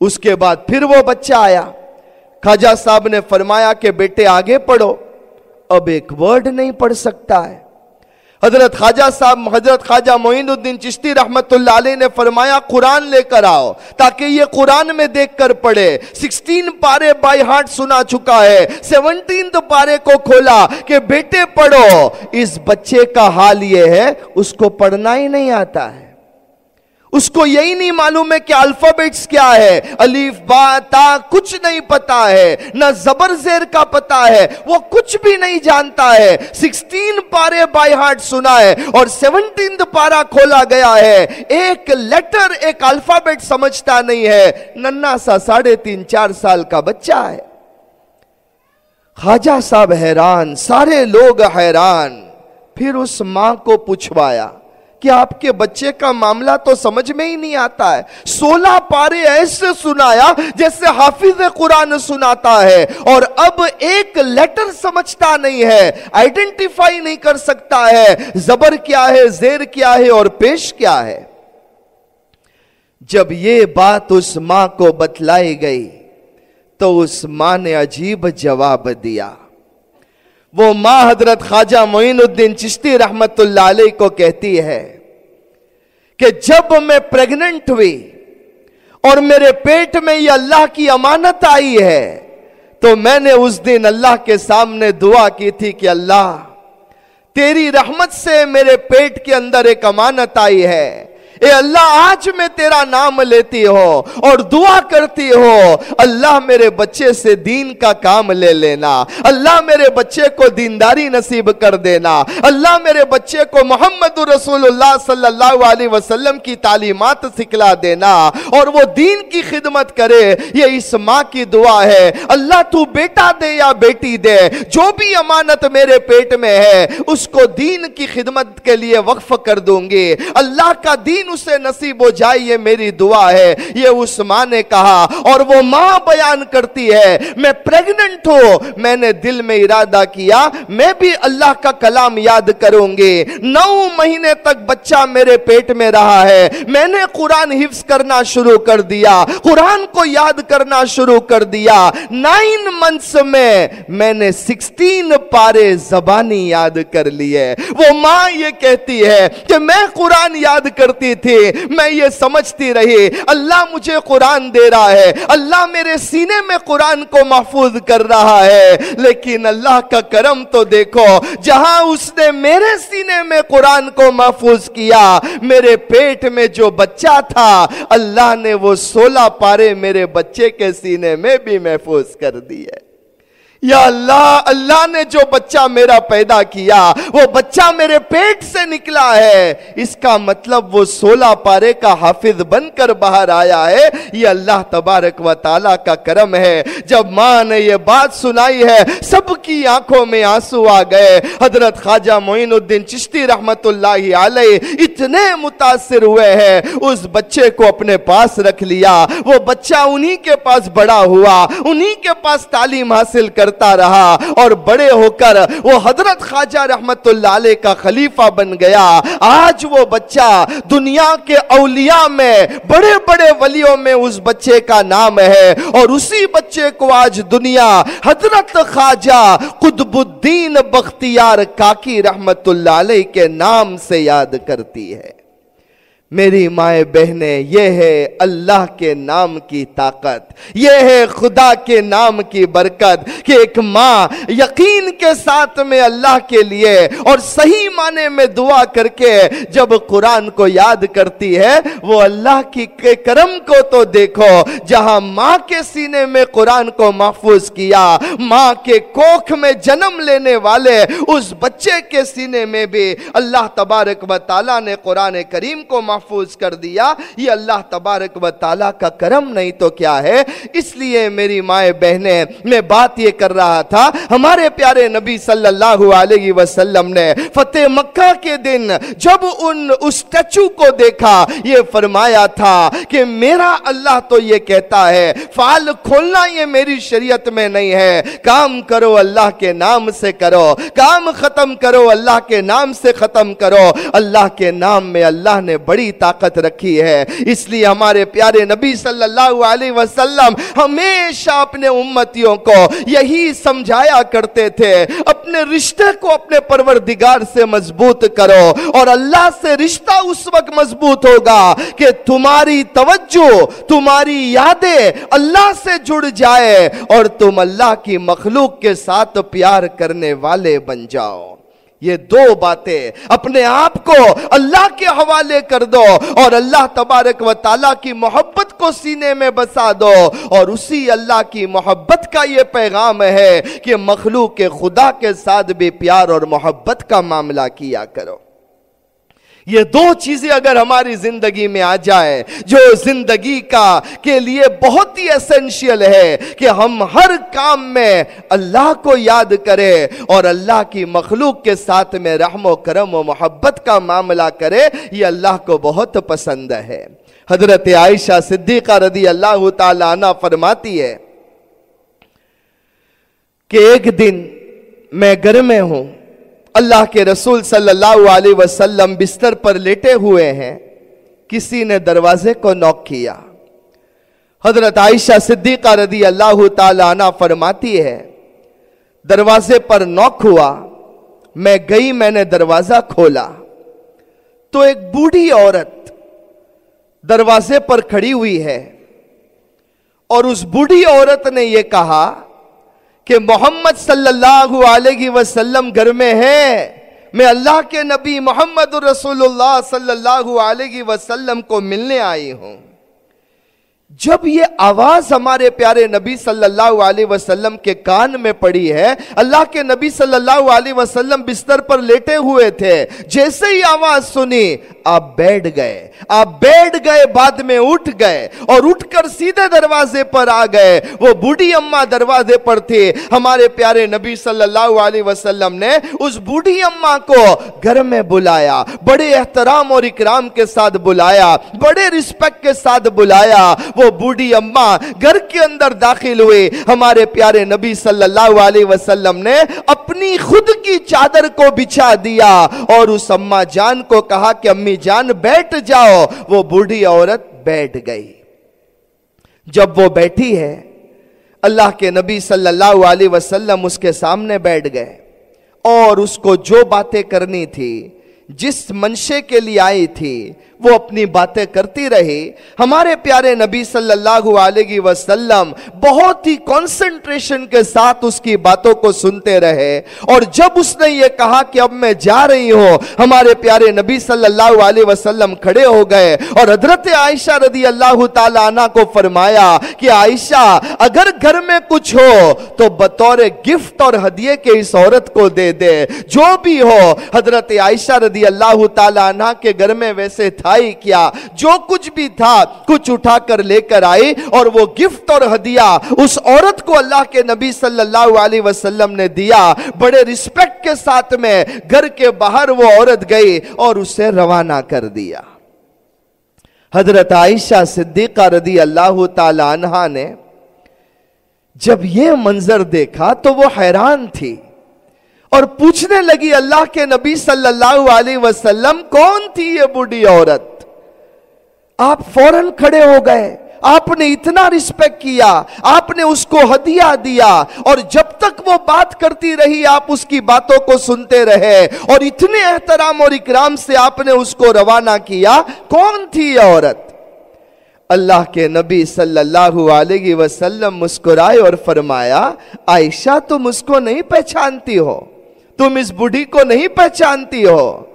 उसके बाद फिर वो बच्चा आया, ख्वाजा साहब ने फरमाया कि बेटे आगे पढ़ो। अब एक वर्ड नहीं पढ़ सकता है। हजरत ख्वाजा मोइनुद्दीन चिश्ती रहमतुल्लाह अलैह ने फरमाया कुरान लेकर आओ ताकि ये कुरान में देखकर पढ़े। 16 पारे बाय हार्ट सुना चुका है, 17 पारे को खोला कि बेटे पढ़ो। इस बच्चे का हाल ये है, उसको पढ़ना ही नहीं आता है। उसको यही नहीं मालूम है कि अल्फाबेट्स क्या है, अलीफ बा ता कुछ नहीं पता है, ना जबर जेर का पता है, वो कुछ भी नहीं जानता है। 16 पारे बाय हार्ट सुना है और 17 पारा खोला गया है। एक लेटर, एक अल्फाबेट समझता नहीं है। नन्ना सा 3.5-4 साल का बच्चा है। ख्वाजा साहब हैरान, सारे लोग हैरान। फिर उस मां को पूछवाया कि आपके बच्चे का मामला तो समझ में ही नहीं आता है। 16 पारे ऐसे सुनाया जैसे हाफिज कुरान सुनाता है और अब एक लेटर समझता नहीं है, आइडेंटिफाई नहीं कर सकता है, जबर क्या है, जेर क्या है और पेश क्या है। जब ये बात उस मां को बतलाई गई तो उस मां ने अजीब जवाब दिया। वो मां हजरत ख्वाजा मोइनुद्दीन चिश्ती रहमतुल्लाह अलैह को कहती है कि जब मैं प्रेग्नेंट हुई और मेरे पेट में ये अल्लाह की अमानत आई है तो मैंने उस दिन अल्लाह के सामने दुआ की थी कि अल्लाह तेरी रहमत से मेरे पेट के अंदर एक अमानत आई है। ए अल्लाह आज मैं तेरा नाम लेती हो और दुआ करती हो, अल्लाह मेरे बच्चे से दीन का काम ले लेना, अल्लाह मेरे बच्चे को दीनदारी नसीब कर देना, अल्लाह मेरे बच्चे को मोहम्मद रसूलुल्लाह सल्लल्लाहु अलैहि वसल्लम की तालीमात सिखला देना और वो दीन की खिदमत करे। ये इस माँ की दुआ है। अल्लाह तू बेटा दे या बेटी दे, जो भी अमानत मेरे पेट में है उसको दीन की खिदमत के लिए वक्फ कर दूंगी। अल्लाह का दीन उसे नसीब हो जाए, ये मेरी दुआ है। ये उस मां ने कहा और वो मां बयान करती है, मैं प्रेग्नेंट हूं, मैंने दिल में इरादा किया मैं भी अल्लाह का कलाम याद करूंगी। 9 महीने तक बच्चा मेरे पेट में रहा है, मैंने कुरान हिफ्ज करना शुरू कर दिया, कुरान को याद करना शुरू कर दिया। 9 मंथ्स में मैंने 16 पारे ज़बानी याद कर लिए। वो मां ये कहती है कि मैं कुरान याद करती थी, मैं ये समझती रही अल्लाह मुझे कुरान दे रहा है, अल्लाह मेरे सीने में कुरान को महफूज कर रहा है, लेकिन अल्लाह का करम तो देखो, जहां उसने मेरे सीने में कुरान को महफूज किया, मेरे पेट में जो बच्चा था अल्लाह ने वो 16 पारे मेरे बच्चे के सीने में भी महफूज कर दिए। یا اللہ, اللہ نے جو بچہ میرا پیدا کیا وہ بچہ میرے پیٹ سے نکلا ہے, اس کا مطلب وہ 16 پارے کا حافظ بن کر باہر آیا ہے. یہ اللہ تبارک و تعالیٰ کا کرم ہے. جب ماں نے یہ بات سنائی ہے سب کی آنکھوں میں آنسو آ گئے. حضرت خواجہ معین الدین چشتی رحمت اللہ علیہ اتنے متاثر ہوئے ہیں, اس بچے کو اپنے پاس رکھ لیا. وہ بچہ انہی کے پاس بڑا ہوا, انہی کے پاس تعلیم حاصل کرتا رہا, اور بڑے ہو کر وہ حضرت خواجہ رحمت اللہ علیہ کا خلیفہ بن گیا. آج وہ بچہ دنیا کے اولیاء میں, بڑے بڑے ولیوں میں اس بچے کا نام ہے, اور اسی بچے کو آج دنیا حضرت خواجہ قطب الدین بختیار کاکی رحمت اللہ علیہ کے نام سے یاد کرتی ہے. میری مائیں بہنیں, یہ ہے اللہ کے نام کی طاقت, یہ ہے خدا کے نام کی برکت کہ ایک ماں یقین کے ساتھ میں اللہ کے لیے اور صحیح معنی میں دعا کر کے جب قرآن کو یاد کرتی ہے, وہ اللہ کی کرم کو تو دیکھو. جہاں ماں کے سینے میں قرآن کو محفوظ کیا, ماں کے کوکھ میں جنم لینے والے اس بچے کے سینے میں بھی اللہ تبارک و تعالیٰ نے قرآن کریم کو محفوظ کر دیا. یہ اللہ تبارک و تعالیٰ کا کرم نہیں تو کیا ہے. اس لیے میری مائیں بہنیں, میں بات یہ کر رہا تھا, ہمارے پیارے نبی صلی اللہ علیہ وسلم نے فتح مکہ کے دن جب اس اسٹیچو کو دیکھا, یہ فرمایا تھا کہ میرا اللہ تو یہ کہتا ہے فعال کھولنا یہ میری شریعت میں نہیں ہے, کام کرو اللہ کے نام سے کرو, کام ختم کرو اللہ کے نام سے ختم کرو. اللہ کے نام میں اللہ نے بڑی طاقت رکھی ہے. اس لیے ہمارے پیارے نبی صلی اللہ علیہ وسلم ہمیشہ اپنے امتیوں کو یہی سمجھایا کرتے تھے, اپنے رشتے کو اپنے پروردگار سے مضبوط کرو, اور اللہ سے رشتہ اس وقت مضبوط ہوگا کہ تمہاری توجہ, تمہاری یادیں اللہ سے جڑ جائے اور تم اللہ کی مخلوق کے ساتھ پیار کرنے والے بن جاؤ. یہ دو باتیں اپنے آپ کو اللہ کے حوالے کر دو اور اللہ تبارک و تعالیٰ کی محبت کو سینے میں بسا دو, اور اسی اللہ کی محبت کا یہ پیغام ہے کہ مخلوق خدا کے ساتھ بھی پیار اور محبت کا معاملہ کیا کرو. یہ دو چیزیں اگر ہماری زندگی میں آ جائے, جو زندگی کے لیے بہت ہی ایسنشیل ہے کہ ہم ہر کام میں اللہ کو یاد کریں اور اللہ کی مخلوق کے ساتھ میں رحم و کرم و محبت کا معاملہ کرے, یہ اللہ کو بہت پسند ہے. حضرت عائشہ صدیقہ رضی اللہ تعالی عنہ فرماتی ہے کہ ایک دن میں گھر میں ہوں, اللہ کے رسول صلی اللہ علیہ وسلم بستر پر لیٹے ہوئے ہیں, کسی نے دروازے کو نوک کیا. حضرت عائشہ صدیقہ رضی اللہ تعالی عنہ فرماتی ہے دروازے پر نوک ہوا, میں گئی, میں نے دروازہ کھولا تو ایک بوڑھی عورت دروازے پر کھڑی ہوئی ہے, اور اس بوڑھی عورت نے یہ کہا کہ محمد صلی اللہ علیہ وسلم گھر میں ہے, میں اللہ کے نبی محمد رسول اللہ صلی اللہ علیہ وسلم کو ملنے آئی ہوں. جب یہ آواز ہمارے پیارے نبی صلی اللہ علیہ وسلم کے کان میں پڑی ہے, اللہ کے نبی صلی اللہ علیہ وسلم بستر پر لیٹے ہوئے تھے, جیسے ہی آواز سنی آپ بیٹھ گئے, بعد میں اٹھ گئے اور اٹھ کر سیدھے دروازے پر آ گئے. وہ بوڑھی اماں دروازے پر تھی. ہمارے پیارے نبی صلی اللہ علیہ وسلم نے اس بوڑھی اماں کو گھر میں بلایا, بڑے احترام اور اکرام کے ساتھ بلایا, بڑے رسپیکٹ کے ساتھ بلایا. وہ بوڑھی اماں گھر کے اندر داخل ہوئے. ہمارے پیارے نبی صلی اللہ علیہ وسلم نے اپنی خود کی چادر کو بچھا دیا اور اس اماں جان کو کہا کہ امی جان بیٹھ جاؤ. وہ بوڑھی عورت بیٹھ گئی. جب وہ بیٹھی ہے, اللہ کے نبی صلی اللہ علیہ وسلم اس کے سامنے بیٹھ گئے اور اس کو جو باتیں کرنی تھی जिस मंशे के लिए आई थी वो अपनी बातें करती रही। हमारे प्यारे नबी सल्लल्लाहु अलैहि वसल्लम बहुत ही कंसंट्रेशन के साथ उसकी बातों को सुनते रहे। और जब उसने ये कहा कि अब मैं जा रही हूं, हमारे प्यारे नबी सल्लल्लाहु अलैहि वसल्लम खड़े हो गए और हजरत आयशा रदी अल्लाह ताला अन्हा को फरमाया कि आयशा, अगर घर में कुछ हो तो बतौर गिफ्ट और हदिये के इस औरत को दे दे। जो भी हो, हजरत आयशा रदी अल्लाह ताला अन्हा के घर में वैसे था ही क्या, जो कुछ भी था कुछ उठाकर लेकर आई और वो गिफ्ट और हदिया उस औरत को अल्लाह के नबी सल्लल्लाहु अलैहि वसल्लम ने दिया। बड़े रिस्पेक्ट के साथ में घर के बाहर वो औरत गई और उसे रवाना कर दिया। हजरत आयशा सिद्दीका रदी अल्लाह ताला अन्हा ने जब ये मंजर देखा तो वो हैरान थी और पूछने लगी, अल्लाह के नबी सल्लल्लाहु अलैहि वसल्लम, कौन थी ये बूढ़ी औरत? आप फौरन खड़े हो गए, आपने इतना रिस्पेक्ट किया, आपने उसको हदिया दिया और जब तक वो बात करती रही आप उसकी बातों को सुनते रहे और इतने एहतराम और इकराम से आपने उसको रवाना किया। कौन थी ये औरत? अल्लाह के नबी सल्लल्लाहु अलैहि वसल्लम मुस्कुराए और फरमाया, आयशा, तुम उसको नहीं पहचानती हो, तुम इस बूढ़ी को नहीं पहचानती हो।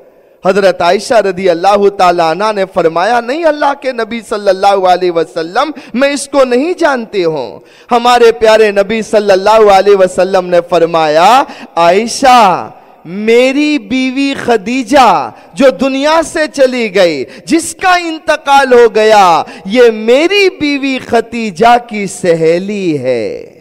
हजरत आयशा रदी अल्लाह ताला अन्हा ने फरमाया, नहीं अल्लाह के नबी सल्लल्लाहु अलैहि वसल्लम, मैं इसको नहीं जानती हूं। हमारे प्यारे नबी सल्लल्लाहु अलैहि वसल्लम ने फरमाया, आयशा, मेरी बीवी खदीजा जो दुनिया से चली गई, जिसका इंतकाल हो गया, ये मेरी बीवी खदीजा की सहेली है।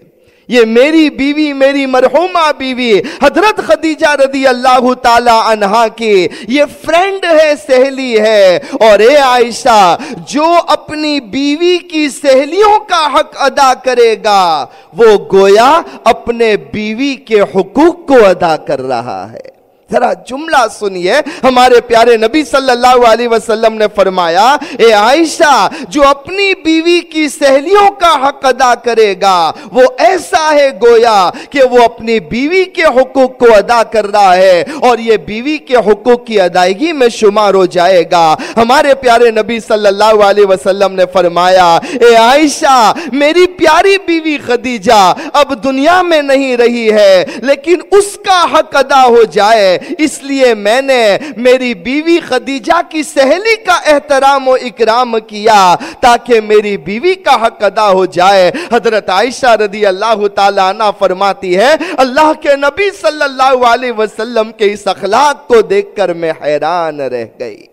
ये मेरी बीवी, मेरी मरहुमा बीवी हजरत खदीजा रदी अल्लाह ताला अन्हा की ये फ्रेंड है, सहेली है। और ए आयशा, जो अपनी बीवी की सहेलियों का हक अदा करेगा वो गोया अपने बीवी के हुकूक को अदा कर रहा है। जरा जुमला सुनिए, हमारे प्यारे नबी सल्लल्लाहु अलैहि वसल्लम ने फरमाया, ए आयशा, जो अपनी बीवी की सहेलियों का हक अदा करेगा वो ऐसा है गोया कि वो अपनी बीवी के हुकूक को अदा कर रहा है और ये बीवी के हुकूक की अदायगी में शुमार हो जाएगा। हमारे प्यारे नबी सल्लल्लाहु अलैहि वसल्लम ने फरमाया, ए आयशा, मेरी प्यारी बीवी खदीजा अब दुनिया में नहीं रही है, लेकिन उसका हक अदा हो जाए इसलिए मैंने मेरी बीवी खदीजा की सहेली का एहतराम और इकराम किया ताकि मेरी बीवी का हक अदा हो जाए। हजरत आयशा रदी अल्लाह ताला अन्हा फरमाती है, अल्लाह के नबी सल्लल्लाहु अलैहि वसल्लम के इस अखलाक को देखकर मैं हैरान रह गई।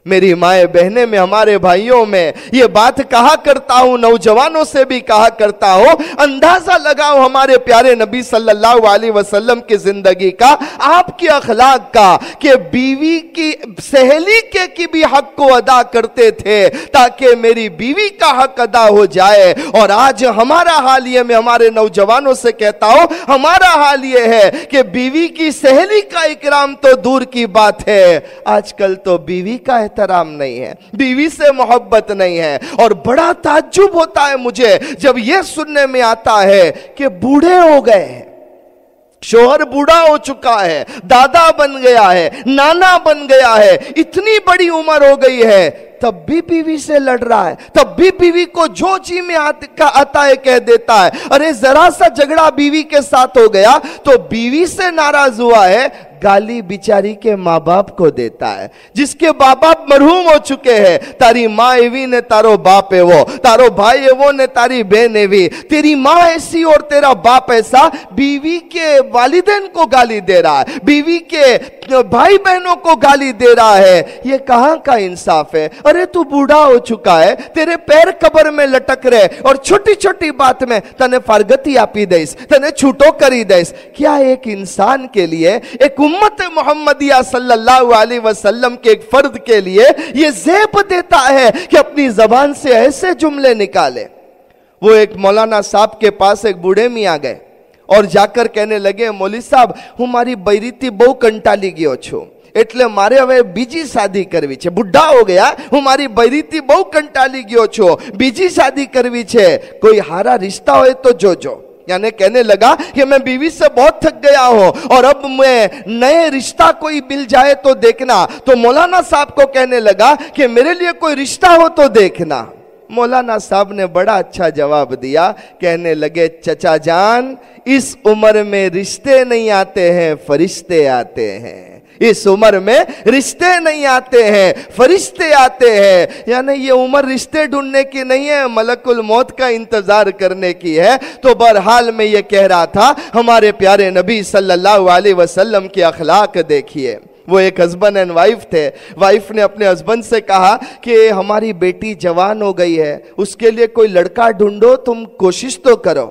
मेरी माए बहने में, हमारे भाइयों में ये बात कहा करता हूं, नौजवानों से भी कहा करता हूं, अंदाजा लगाओ हमारे प्यारे नबी सल्लल्लाहु अलैहि वसल्लम की जिंदगी का, आपके अखलाक का, कि बीवी की सहेली के की भी हक को अदा करते थे ताकि मेरी बीवी का हक अदा हो जाए। और आज हमारा हाल ये, मैं हमारे नौजवानों से कहता हूं, हमारा हाल ये है कि बीवी की सहेली का इकराम तो दूर की बात है, आजकल तो बीवी का एहतराम नहीं है, बीवी से मोहब्बत नहीं है। और बड़ा ताज्जुब होता है मुझे जब यह सुनने में आता है कि बूढ़े हो गए, शोहर बूढ़ा हो चुका है, दादा बन गया है, नाना बन गया है, इतनी बड़ी उम्र हो गई है, तब भी बीवी से लड़ रहा है, तब भी बीवी को जो जी में आता है कह देता है। अरे जरा सा झगड़ा बीवी के साथ हो गया तो बीवी से नाराज हुआ है, गाली बिचारी के माँ बाप को देता है, जिसके बाप बाप मरहूम हो चुके हैं। तारी माँ एवी ने तारो बाप है वो, तारो भाई है वो ने तारी बहन एवी, तेरी माँ ऐसी और तेरा बाप ऐसा, बीवी के वालिदैन को गाली दे रहा है, बीवी के भाई बहनों को गाली दे रहा है। ये कहां का इंसाफ है? अरे तू बूढ़ा हो चुका है, तेरे पैर कब्र में लटक रहे और छोटी छोटी बात में तने फारगती आपी देस, तने छूटो करी देस। क्या एक इंसान के लिए, एक उम्मत मोहम्मदिया सल्लल्लाहु अलैहि वसल्लम के एक फर्द के लिए ये ज़ेब देता है कि अपनी जबान से ऐसे जुमले निकाले? वो एक मौलाना साहब के पास एक बूढ़े मियां गए और जाकर कहने लगे, मौली साहब, हमारी बैरीती बहु कंटाली गयो छो, એટલે મારે હવે બીજી શાદી કરવી છે, બુઢા હો ગયા, હું મારી બૈરીથી બહુ કંટાળી ગયો છું, બીજી શાદી કરવી છે, કોઈ હારા રિશ્તા હોય તો જોજો। یعنی کہنے لگا کہ میں بیوی سے بہت تھک گیا ہوں اور اب میں نئے رشتہ کوئی مل جائے تو دیکھنا. تو مولانا صاحب کو کہنے لگا کہ میرے لیے کوئی رشتہ ہو تو دیکھنا. مولانا صاحب نے بڑا اچھا جواب دیا. کہنے لگے چچا جان اس عمر میں رشتے نہیں آتے ہیں فرشتے آتے ہیں. اس عمر میں رشتے نہیں آتے ہیں فرشتے آتے ہیں. یعنی یہ عمر رشتے ڈھونڈنے کی نہیں ہے, ملک الموت کا انتظار کرنے کی ہے. تو بہرحال میں یہ کہہ رہا تھا ہمارے پیارے نبی صلی اللہ علیہ وسلم کے اخلاق دیکھیے. وہ ایک ہسبینڈ اینڈ وائف تھے. وائف نے اپنے ہسبینڈ سے کہا کہ ہماری بیٹی جوان ہو گئی ہے, اس کے لیے کوئی لڑکا ڈھونڈو, تم کوشش تو کرو.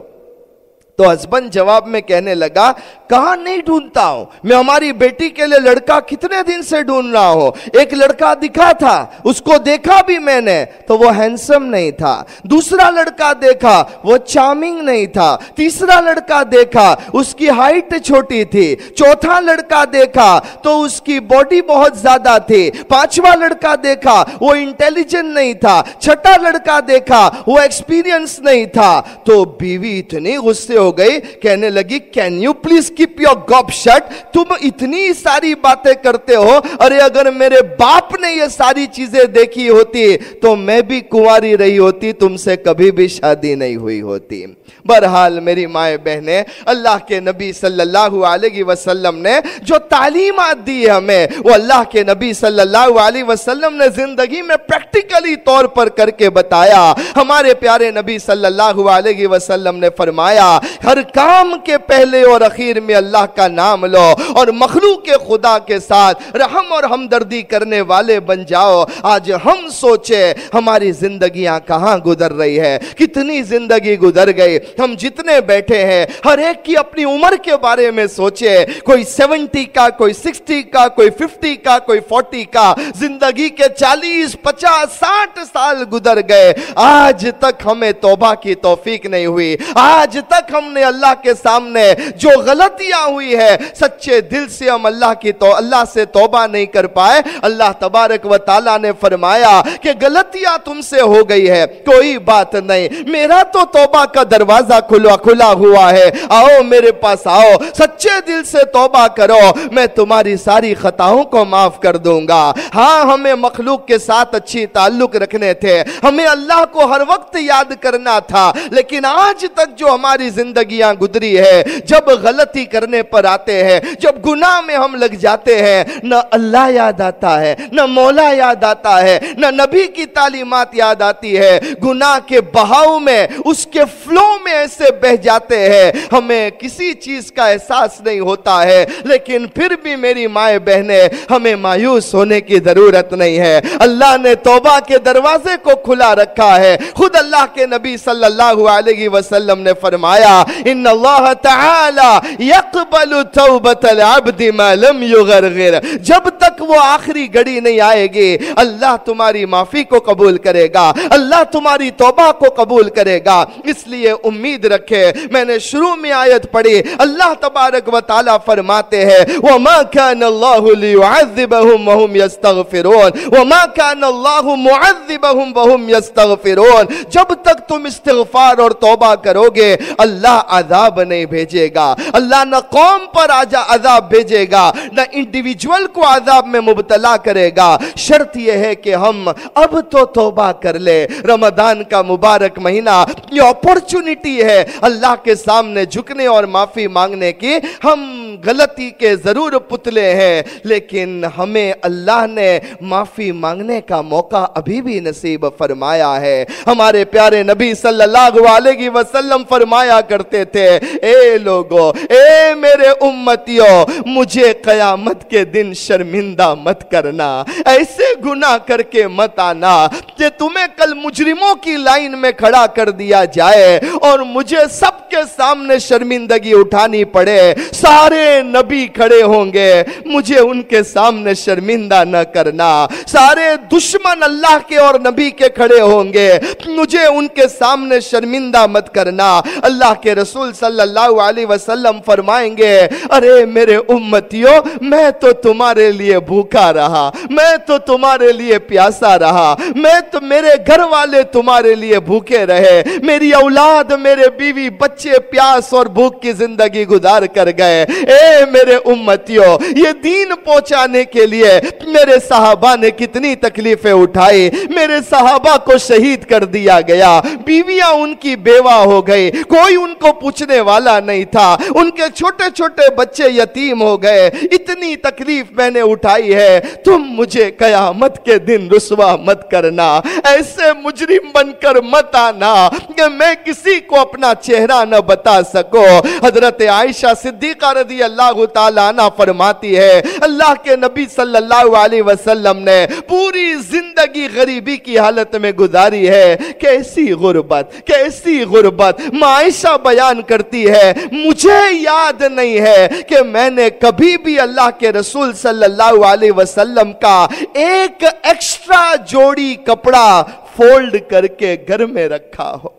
تو ہسبینڈ جواب میں کہنے لگا کہاں نہیں ڈھونڈتا ہوں, میں ہماری بیٹی کے لیے لڑکا کتنے دن سے ڈھونڈ رہا ہوں. ایک لڑکا دکھا تھا, اس کو دیکھا بھی میں نے تو وہ ہینسم نہیں تھا. دوسرا لڑکا دیکھا وہ چارمنگ نہیں تھا. تیسرا لڑکا دیکھا اس کی ہائٹ چھوٹی تھی. چوتھا لڑکا دیکھا تو اس کی باڈی بہت زیادہ تھی. پانچواں لڑکا دیکھا وہ انٹیلیجنٹ نہیں تھا. چھٹا لڑکا دیکھا وہ ایکسپیرینس نہیں تھا. تو بیوی اتنی غصے ہو گئی, کہنے لگی can you please keep your گپ شٹ, تم اتنی ساری باتیں کرتے ہو, ارے اگر میرے باپ نے یہ ساری چیزیں دیکھی ہوتی تو میں بھی کنواری رہی ہوتی, تم سے کبھی بھی شادی نہیں ہوئی ہوتی. بہرحال میری مائیں بہنیں, اللہ کے نبی صلی اللہ علیہ وسلم نے جو تعلیمات دی ہمیں وہ اللہ کے نبی صلی اللہ علیہ وسلم نے زندگی میں پریکٹیکلی طور پر کر کے بتایا. ہمارے پیارے نبی صلی اللہ علیہ وسلم نے فرمایا ہر کام کے پہلے اور اخیر میں اللہ کا نام لو اور مخلوق خدا کے ساتھ رحم اور ہمدردی کرنے والے بن جاؤ. آج ہم سوچے ہماری زندگیاں کہاں گزر رہی ہے, کتنی زندگی گزر گئی. ہم جتنے بیٹھے ہیں ہر ایک کی اپنی عمر کے بارے میں سوچے, کوئی 70 کا, کوئی 60 کا, کوئی 50 کا, کوئی 40 کا. زندگی کے 40 50 60 سال گزر گئے, آج تک ہمیں توبہ کی توفیق نہیں ہوئی. آج تک ہم نے اللہ کے سامنے جو غلطیاں ہوئی ہے سچے دل سے ہم اللہ سے توبہ نہیں کر پائے. اللہ تبارک و تعالیٰ نے فرمایا کہ غلطیاں تم سے ہو گئی ہے, کوئی بات نہیں, میرا تو توبہ کا دروازہ کھلا ہوا ہے, آؤ میرے پاس آؤ, سچے دل سے توبہ کرو, میں تمہاری ساری خطاؤں کو معاف کر دوں گا. ہاں ہمیں مخلوق کے ساتھ اچھی تعلق رکھنے تھے, ہمیں اللہ کو ہر وقت یاد کرنا تھا, لیکن آج تک جو ہماری زندگیاں گزری ہے, جب غلطی کرنے پر آتے ہیں, جب گناہ میں ہم لگ جاتے ہیں, نہ اللہ یاد آتا ہے, نہ مولا یاد آتا ہے, نہ نبی کی تعلیمات یاد آتی ہے. گناہ کے بہاؤ میں, اس کے فلو میں ایسے بہ جاتے ہیں, ہمیں کسی چیز کا احساس نہیں ہوتا ہے. لیکن پھر بھی میری مائیں بہنیں, ہمیں مایوس ہونے کی ضرورت نہیں ہے. اللہ نے توبہ کے دروازے کو کھلا رکھا ہے. خود اللہ کے نبی صلی اللہ علیہ وسلم نے فرمایا ان اللہ تعالی یقبل توبۃ العبد ما لم یغرغر, جب تک وہ آخری گھڑی نہیں آئے گی اللہ تمہاری معافی کو قبول کرے گا, اللہ تمہاری توبہ کو قبول کرے گا. اس لیے امید رکھے, میں نے شروع میں آیت پڑھی, اللہ تبارک و تعالی فرماتے ہیں وما كان الله ليعذبهم وهم يستغفرون وما كان الله معذبهم وهم يستغفرون. جب تک تم استغفار اور توبہ کرو گے اللہ عذاب نہیں بھیجے گا. اللہ نہ قوم پر عذاب بھیجے گا, نہ انڈیویجول کو عذاب میں مبتلا کرے گا. شرط یہ ہے کہ ہم اب تو توبہ کر لے. رمضان کا مبارک مہینہ یہ اپورچونٹی ہے اللہ کے سامنے جھکنے اور معافی مانگنے کی. ہم غلطی کے ضرور پتلے ہیں, لیکن ہمیں اللہ نے معافی مانگنے کا موقع ابھی بھی نصیب فرمایا ہے. ہمارے پیارے نبی صلی اللہ علیہ وسلم فرمایا کرتے تھے اے لوگو, اے میرے امتیوں, مجھے قیامت کے دن شرمندہ مت کرنا, ایسے گناہ کر کے مت آنا کہ تمہیں کل مجرموں کی لائن میں کھڑا کر دیا جائے اور مجھے سب کے سامنے شرمندگی اٹھانی پڑے. سارے نبی کھڑے ہوں گے, مجھے ان کے سامنے شرمندہ نہ کرنا. سارے دشمن اللہ کے اور نبی کے کھڑے ہوں گے, مجھے ان کے سامنے شرمندہ مت کرنا. اللہ के रसूल सल्लल्लाहु अलैहि वसल्लम फरमाएंगे, अरे मेरे उम्मतियों, मैं तो तुम्हारे लिए भूखा रहा, मैं तो तुम्हारे लिए प्यासा रहा, मैं तो, मेरे घर वाले तुम्हारे लिए भूखे रहे, मेरी औलाद, मेरे बीवी बच्चे प्यास और भूख की जिंदगी गुजार कर गए। ए मेरे उम्मतियों, ये दीन पहुंचाने के लिए मेरे सहाबा ने कितनी तकलीफें उठाई, मेरे सहाबा को शहीद कर दिया गया, बीवियां उनकी बेवा हो गई, कोई उनको पूछने वाला नहीं था, उनके छोटे छोटे बच्चे यतीम हो गए, इतनी तकलीफ मैंने उठाई है, तुम मुझे कयामत के दिन रुसवा मत करना, ऐसे मुजरिम बनकर मत आना कि मैं किसी को अपना चेहरा न बता सको। हजरत आयशा सिद्दीका रज़ी अल्लाह ताला अन्हा फरमाती है, अल्लाह के नबी सल्लल्लाहु अलैहि वसल्लम ने पूरी जिंदगी गरीबी की हालत में गुजारी है। कैसी गुर्बत, कैसी गुर्बत। आयशा बयान करती है, मुझे याद नहीं है कि मैंने कभी भी अल्लाह के रसूल सल्लल्लाहु अलैहि वसल्लम का एक एक्स्ट्रा जोड़ी कपड़ा फोल्ड करके घर में रखा हो।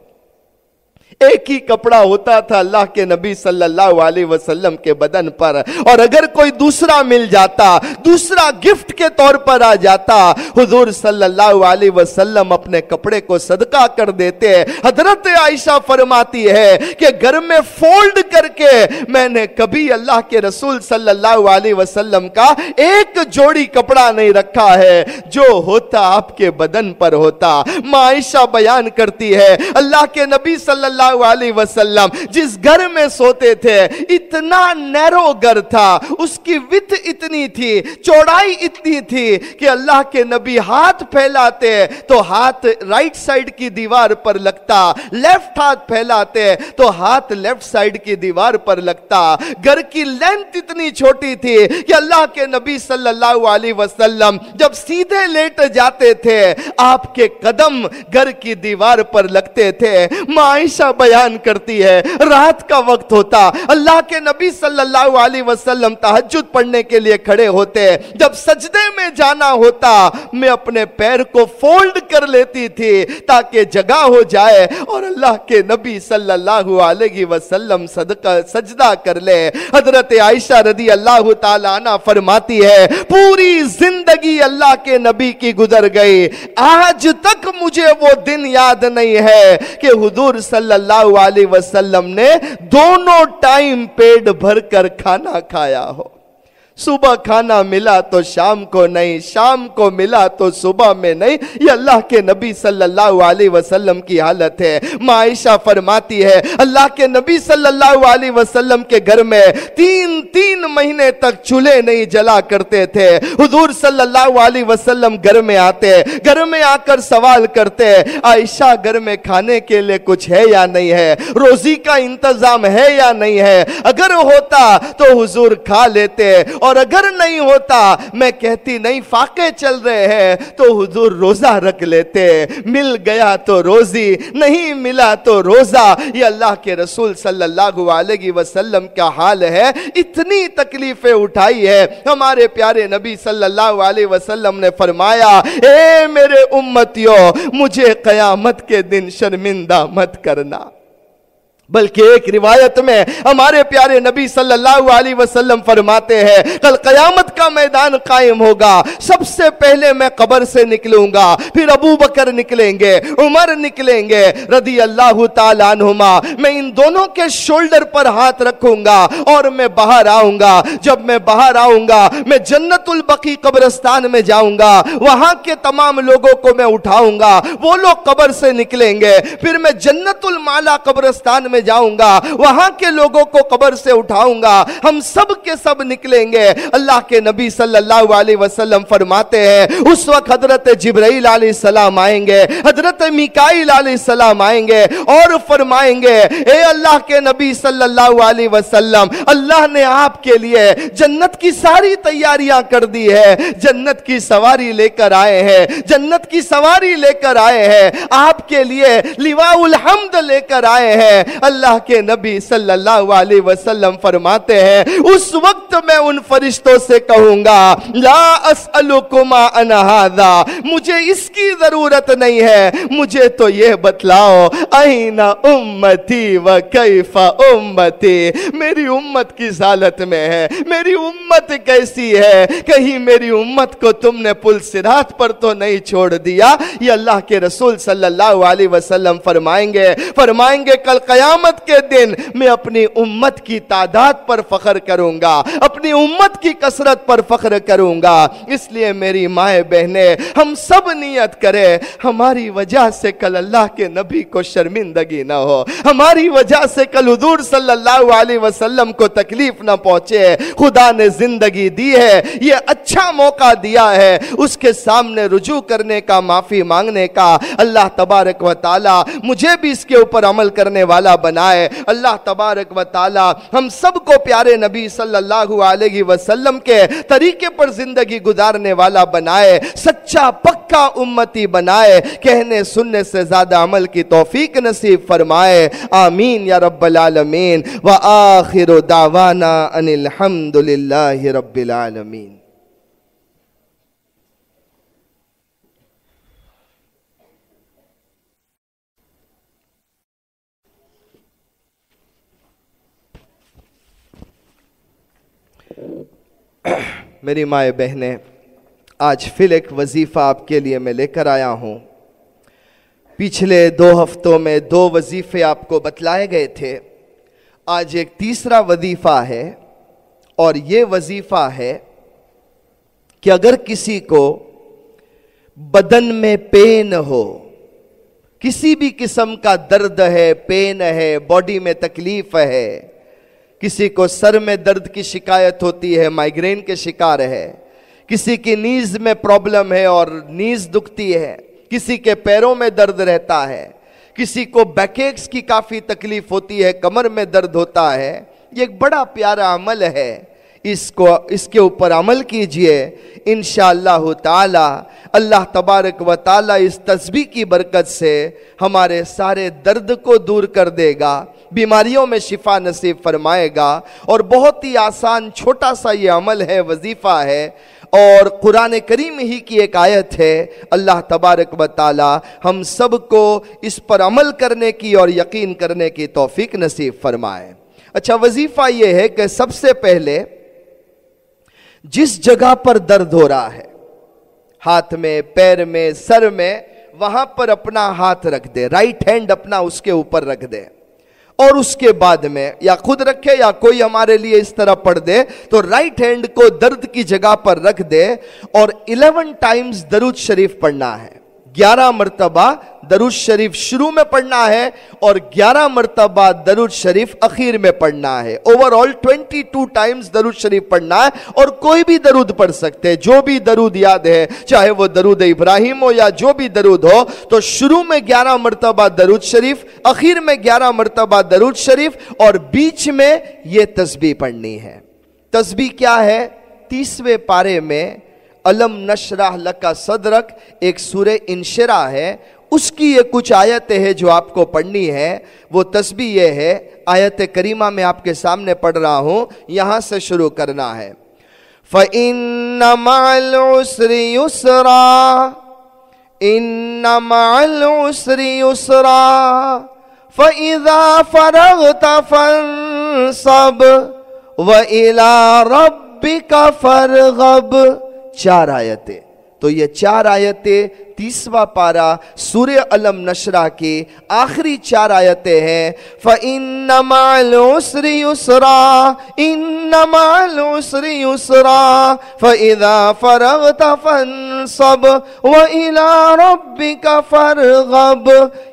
एक ही कपड़ा होता था अल्लाह के नबी सल्लल्लाहु अलैहि वसल्लम के बदन पर, और अगर कोई दूसरा मिल जाता, दूसरा गिफ्ट के तौर पर आ जाता, हुजूर सल्लल्लाहु अलैहि वसल्लम अपने कपड़े को सदका कर देते। हजरत आयशा फरमाती है कि घर में फोल्ड करके मैंने कभी अल्लाह के रसूल सल्लल्लाहु अलैहि वसल्लम का एक जोड़ी कपड़ा नहीं रखा है, जो होता आपके बदन पर होता। आयशा बयान करती है, अल्लाह के नबी सल्लल्लाहु अलैहि वसल्लम जिस घर में सोते थे, इतना नैरो घर था, उसकी विड्थ इतनी थी, चौड़ाई इतनी थी कि अल्लाह के नबी हाथ फैलाते तो हाथ राइट साइड की दीवार पर लगता, लेफ्ट हाथ फैलाते तो हाथ लेफ्ट साइड की दीवार पर लगता। घर की लेंथ इतनी छोटी थी कि अल्लाह के नबी सल्लल्लाहु अलैहि वसल्लम जब सीधे लेट जाते थे, आपके कदम घर की दीवार पर लगते थे। आयशा बयान करती है, रात का वक्त होता, अल्लाह के नबी सल्लल्लाहु अलैहि वसल्लम तहज्जुद पढ़ने के लिए खड़े होते, जब सजदे में जाना होता, मैं अपने पैर को फोल्ड कर लेती थी ताकि जगह हो जाए और अल्लाह के नबी सल्लल्लाहु अलैहि वसल्लम सजदा कर ले। हजरत आयशा रज़ी अल्लाह ताला अन्हा फरमाती है, पूरी जिंदगी अल्लाह के नबी की गुजर गई, आज तक मुझे वो दिन याद नहीं है कि हुजूर सल्लल्लाहु अलैहि वसल्लम ने दोनों टाइम पेट भरकर खाना खाया हो। सुबह खाना मिला तो शाम को नहीं, शाम को मिला तो सुबह में नहीं। ये अल्लाह के नबी सल्लल्लाहु अलैहि वसल्लम की हालत है। आयशा फरमाती है, अल्लाह के नबी सल्लल्लाहु अलैहि वसल्लम के घर में तीन महीने तक चूल्हे नहीं जला करते थे। हुजूर सल्लल्लाहु अलैहि वसल्लम घर में आते, घर में आकर सवाल करते, आयशा घर में खाने के लिए कुछ है या नहीं है, रोजी का इंतजाम है या नहीं है। अगर होता तो हुजूर खा लेते, और अगर नहीं होता, मैं कहती नहीं फाके चल रहे हैं, तो हुजूर रोजा रख लेते। मिल गया तो रोजी, नहीं मिला तो रोजा। ये अल्लाह के रसूल सल्लल्लाहु अलैहि वसल्लम का हाल है। इतनी तकलीफें उठाई है। हमारे प्यारे नबी सल्लल्लाहु अलैहि वसल्लम ने फरमाया, ए मेरे उम्मतियों, मुझे कयामत के दिन शर्मिंदा मत करना। बल्कि एक रिवायत में हमारे प्यारे नबी सल्लल्लाहु अलैहि वसल्लम फरमाते हैं, कल कयामत का मैदान कायम होगा, सबसे पहले मैं कब्र से निकलूंगा, फिर अबू बकर निकलेंगे, उमर निकलेंगे रज़ी अल्लाह ताला अन्हुमा। मैं इन दोनों के शोल्डर पर हाथ रखूंगा और मैं बाहर आऊंगा। जब मैं बाहर आऊंगा, मैं जन्नतुल बकी कब्रिस्तान में जाऊंगा, वहां के तमाम लोगों को मैं उठाऊंगा, वो लोग कब्र से निकलेंगे। फिर मैं जन्नतुल माला कब्रिस्तान में जाऊंगा, वहां के लोगों को कब्र से उठाऊंगा, हम सब के सब निकलेंगे। अल्लाह के नबी सल्लल्लाहु अलैहि वसल्लम फरमाते हैं, उस वक्त हजरत जिब्राइल अलैहिस्सलाम आएंगे, हजरत मीकाईल अलैहिस्सलाम आएंगे और फरमाएंगे, ए अल्लाह के नबी सल्लल्लाहु अलैहि वसल्लम, अल्लाह ने आपके लिए जन्नत की सारी तैयारियां कर दी है, जन्नत की सवारी लेकर आए हैं, जन्नत की सवारी लेकर आए हैं, आपके लिए लिवाउल हम्द लेकर आए हैं। अल्लाह के नबी सल्लल्लाहु अलैहि वसल्लम फरमाते हैं, उस वक्त मैं उन फरिश्तों से कहूंगा, ला अस्अलुकुमा अन हादा, मुझे इसकी जरूरत नहीं है, मुझे तो ये बतलाओ, ऐना उम्मती व कैफा उम्मती, मेरी उम्मत किस हालत में है, मेरी उम्मत कैसी है, कहीं मेरी उम्मत को तुमने पुल सिरात पर तो नहीं छोड़ दिया। ये अल्लाह के रसूल सल्लल्लाहु अलैहि वसल्लम फरमाएंगे कल क़यामत के दिन मैं अपनी उम्मत की तादाद पर फख्र करूंगा, अपनी उम्मत की कसरत पर फख्र करूंगा। इसलिए मेरी माए बहने, हम सब नियत करें, हमारी वजह से कल अल्लाह के नबी को शर्मिंदगी ना हो, हमारी वजह से कल हुजूर सल्लल्लाहु अलैहि वसल्लम को तकलीफ ना पहुंचे। खुदा ने जिंदगी दी है, ये अच्छा मौका दिया है, उसके सामने रुजू करने का, माफी मांगने का। अल्लाह तबारक व ताला मुझे भी इसके ऊपर अमल करने वाला बनाए। अल्लाह तबारक व ताला हम सबको प्यारे नबी सल्लल्लाहु अलैहि वसल्लम के तरीके पर जिंदगी गुजारने वाला बनाए, सच्चा पक्का उम्मती बनाए, कहने सुनने से ज्यादा अमल की तौफीक नसीब फरमाए। आमीन या रब्बल आलमीन। व आखिरु दावाना अनिल हम्दुलिल्लाहि रब्बिल आलमीन। मेरी माए बहनें, आज फिर एक वजीफ़ा आपके लिए मैं लेकर आया हूँ। पिछले 2 हफ्तों में 2 वजीफ़े आपको बतलाए गए थे, आज एक तीसरा वजीफ़ा है। और ये वजीफ़ा है कि अगर किसी को बदन में पेन हो, किसी भी किस्म का दर्द है, पेन है, बॉडी में तकलीफ है, किसी को सर में दर्द की शिकायत होती है, माइग्रेन के शिकार है, किसी की नीज में प्रॉब्लम है और नीज दुखती है, किसी के पैरों में दर्द रहता है, किसी को बैकएक्स की काफ़ी तकलीफ होती है, कमर में दर्द होता है। ये एक बड़ा प्यारा अमल है, इसके ऊपर अमल कीजिए। इंशाअल्लाह ताला अल्लाह तबारक व ताला इस तस्बीह की बरकत से हमारे सारे दर्द को दूर कर देगा, बीमारियों में शिफा नसीब फरमाएगा। और बहुत ही आसान छोटा सा ये अमल है, वजीफ़ा है, और कुरान करीम ही की एक आयत है। अल्लाह तबारक व ताला हम सबको इस पर अमल करने की और यकीन करने की तौफीक नसीब फरमाए। अच्छा, वजीफ़ा ये है कि सबसे पहले जिस जगह पर दर्द हो रहा है, हाथ में, पैर में, सर में, वहां पर अपना हाथ रख दे, राइट हैंड अपना उसके ऊपर रख दे। और उसके बाद में या खुद रखे या कोई हमारे लिए इस तरह पढ़ दे, तो राइट हैंड को दर्द की जगह पर रख दे और 11 टाइम्स दरूद शरीफ पढ़ना है। 11 मरतबा दरूद शरीफ शुरू में पढ़ना है और 11 मरतबा दरूद शरीफ आखिर में पढ़ना है। ओवरऑल 22 टाइम्स दरूद शरीफ पढ़ना है। और कोई भी दरूद पढ़ सकते हैं, जो भी दरूद याद है, चाहे वो दरूद इब्राहिम हो या जो भी दरूद हो। तो शुरू में 11 मरतबा दरूद शरीफ, आखिर में 11 मरतबा दरूद शरीफ, और बीच में ये तस्बीह पढ़नी है। तस्बीह क्या है? 30वें पारे में अलम नशरह लका सदरक एक सूरे इंशिरा है, उसकी ये कुछ आयतें हैं जो आपको पढ़नी है। वो तस्बीह ये है, आयत करीमा में आपके सामने पढ़ रहा हूं, यहां से शुरू करना है। फ़इन्न मअल उसरि युसरा, इन्न मअल उसरि युसरा, फ़इज़ा फ़रग़त फ़ंसब व इला रब्बिका फ़रग़ब। 4 आयतें। तो ये 4 आयतें 30वां पारा सूर्य अलम नशरा की आखिरी 4 आयतें हैं। फ़इन्न मअल उसरि युसरा, इन्न मअल उसरि युसरा, फ़इज़ा फ़रग़त फ़ंसब व इला रब्बिका फ़रग़ब।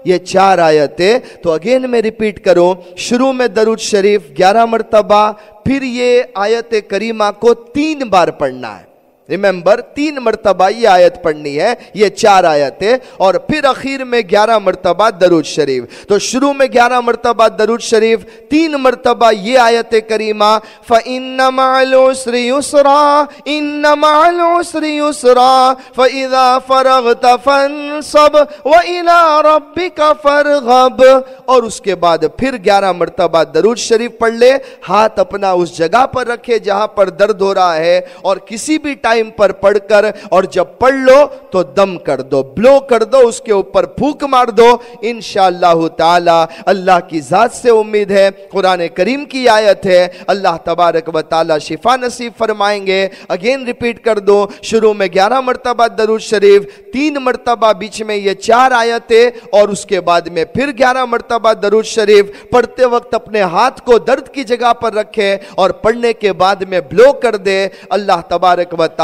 ये 4 आयतें। तो अगेन मैं रिपीट करूं, शुरू में दरूद शरीफ 11 मरतबा, फिर ये आयत करीमा को 3 बार पढ़ना है। ریممبر 3 مرتبہ یہ آیت پڑھنی ہے، یہ 4 آیتیں، اور پھر اخیر میں 11 مرتبہ درود شریف۔ تو شروع میں 11 مرتبہ درود شریف، 3 مرتبہ یہ آیت کریمہ فَإِنَّ مَعَ الْعُسْرِ يُسْرًا إِنَّ مَعَ الْعُسْرِ يُسْرًا فَإِذَا فَرَغْتَ فَانصَبْ وَإِلَىٰ رَبِّكَ فَارْغَب، اور اس کے بعد پھر 11 مرتبہ درود شریف پڑھ لے، ہاتھ اپنا اس جگہ پر رکھے جہاں پر درد ہو رہا ہے، اور کسی بھی ٹائم پر پڑھ کر، اور جب پڑھ لو تو دم کر دو، بلو کر دو، اس کے اوپر پھونک مار دو، انشاءاللہ تعالی اللہ کی ذات سے امید ہے، قرآن کریم کی آیت ہے، اللہ تبارک و تعالی شفا نصیب فرمائیں گے۔ اگین ریپیٹ کر دو، شروع میں 11 مرتبہ درود شریف، 3 مرتبہ بیچ میں یہ 4 آیتیں، اور اس کے بعد میں پھر 11 مرتبہ درود شریف۔ پڑھتے وقت اپنے ہاتھ کو درد کی جگہ پر رکھے اور پڑھنے کے بعد میں بلو کر دے۔ اللہ تبارک و تعالی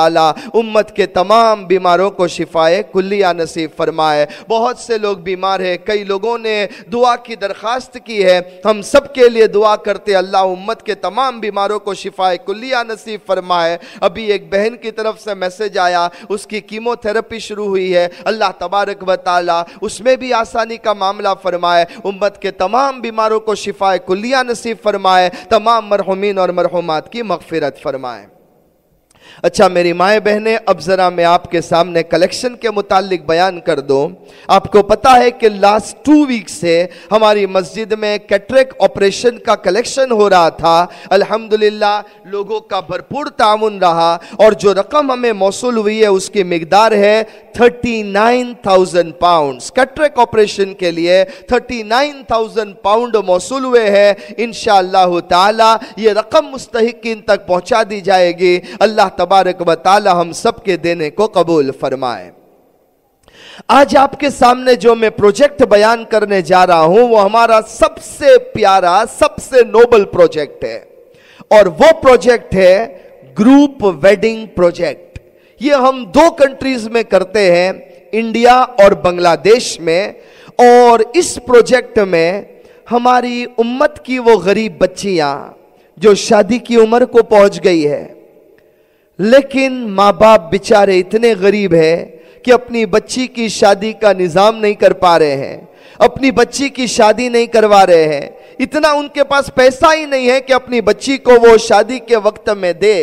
امت کے تمام بیماروں کو شفائے کلیہ نصیب فرمائے۔ بہت سے لوگ بیمار ہیں، کئی لوگوں نے دعا کی درخواست کی ہے، ہم سب کے لیے دعا کرتے اللہ امت کے تمام بیماروں کو شفائے کلیہ نصیب فرمائے۔ ابھی ایک بہن کی طرف سے میسج آیا، اس کی کیمو تھراپی شروع ہوئی ہے، اللہ تبارک و تعالی اس میں بھی آسانی کا معاملہ فرمائے، امت کے تمام بیماروں کو شفائے کلیہ نصیب فرمائے، تمام مرحومین اور مرحومات کی مغفرت فرمائے۔ اچھا میری مائیں بہنیں، اب ذرا میں آپ کے سامنے کلیکشن کے متعلق بیان کر دوں۔ آپ کو پتا ہے کہ لاسٹ 2 ویک سے ہماری مسجد میں کیٹریک آپریشن کا کلیکشن ہو رہا تھا۔ الحمدللہ لوگوں کا بھرپور تعاون رہا، اور جو رقم ہمیں موصول ہوئی ہے اس کی مقدار ہے 39,000 پاؤنڈز۔ کیٹریک آپریشن کے لیے 39,000 پاؤنڈ موصول ہوئے ہیں۔ انشاءاللہ تعالی یہ رقم مستحقین تک پہنچا دی جائے گی۔ اللہ تبارک و تعالی ہم سب کے دینے کو قبول فرمائے۔ آج آپ کے سامنے جو میں پروجیکٹ بیان کرنے جا رہا ہوں وہ ہمارا سب سے پیارا، سب سے نوبل پروجیکٹ ہے، اور وہ پروجیکٹ ہے گروپ ویڈنگ پروجیکٹ۔ یہ ہم 2 کنٹریز میں کرتے ہیں، انڈیا اور بنگلہ دیش میں، اور اس پروجیکٹ میں ہماری امت کی وہ غریب بچیاں جو شادی کی عمر کو پہنچ گئی ہے، لیکن ماں باپ بیچارے اتنے غریب ہیں کہ اپنی بچی کی شادی کا نظام نہیں کر پا رہے ہیں، اپنی بچی کی شادی نہیں کروا رہے ہیں، اتنا ان کے پاس پیسہ ہی نہیں ہے کہ اپنی بچی کو وہ شادی کے وقت میں دے۔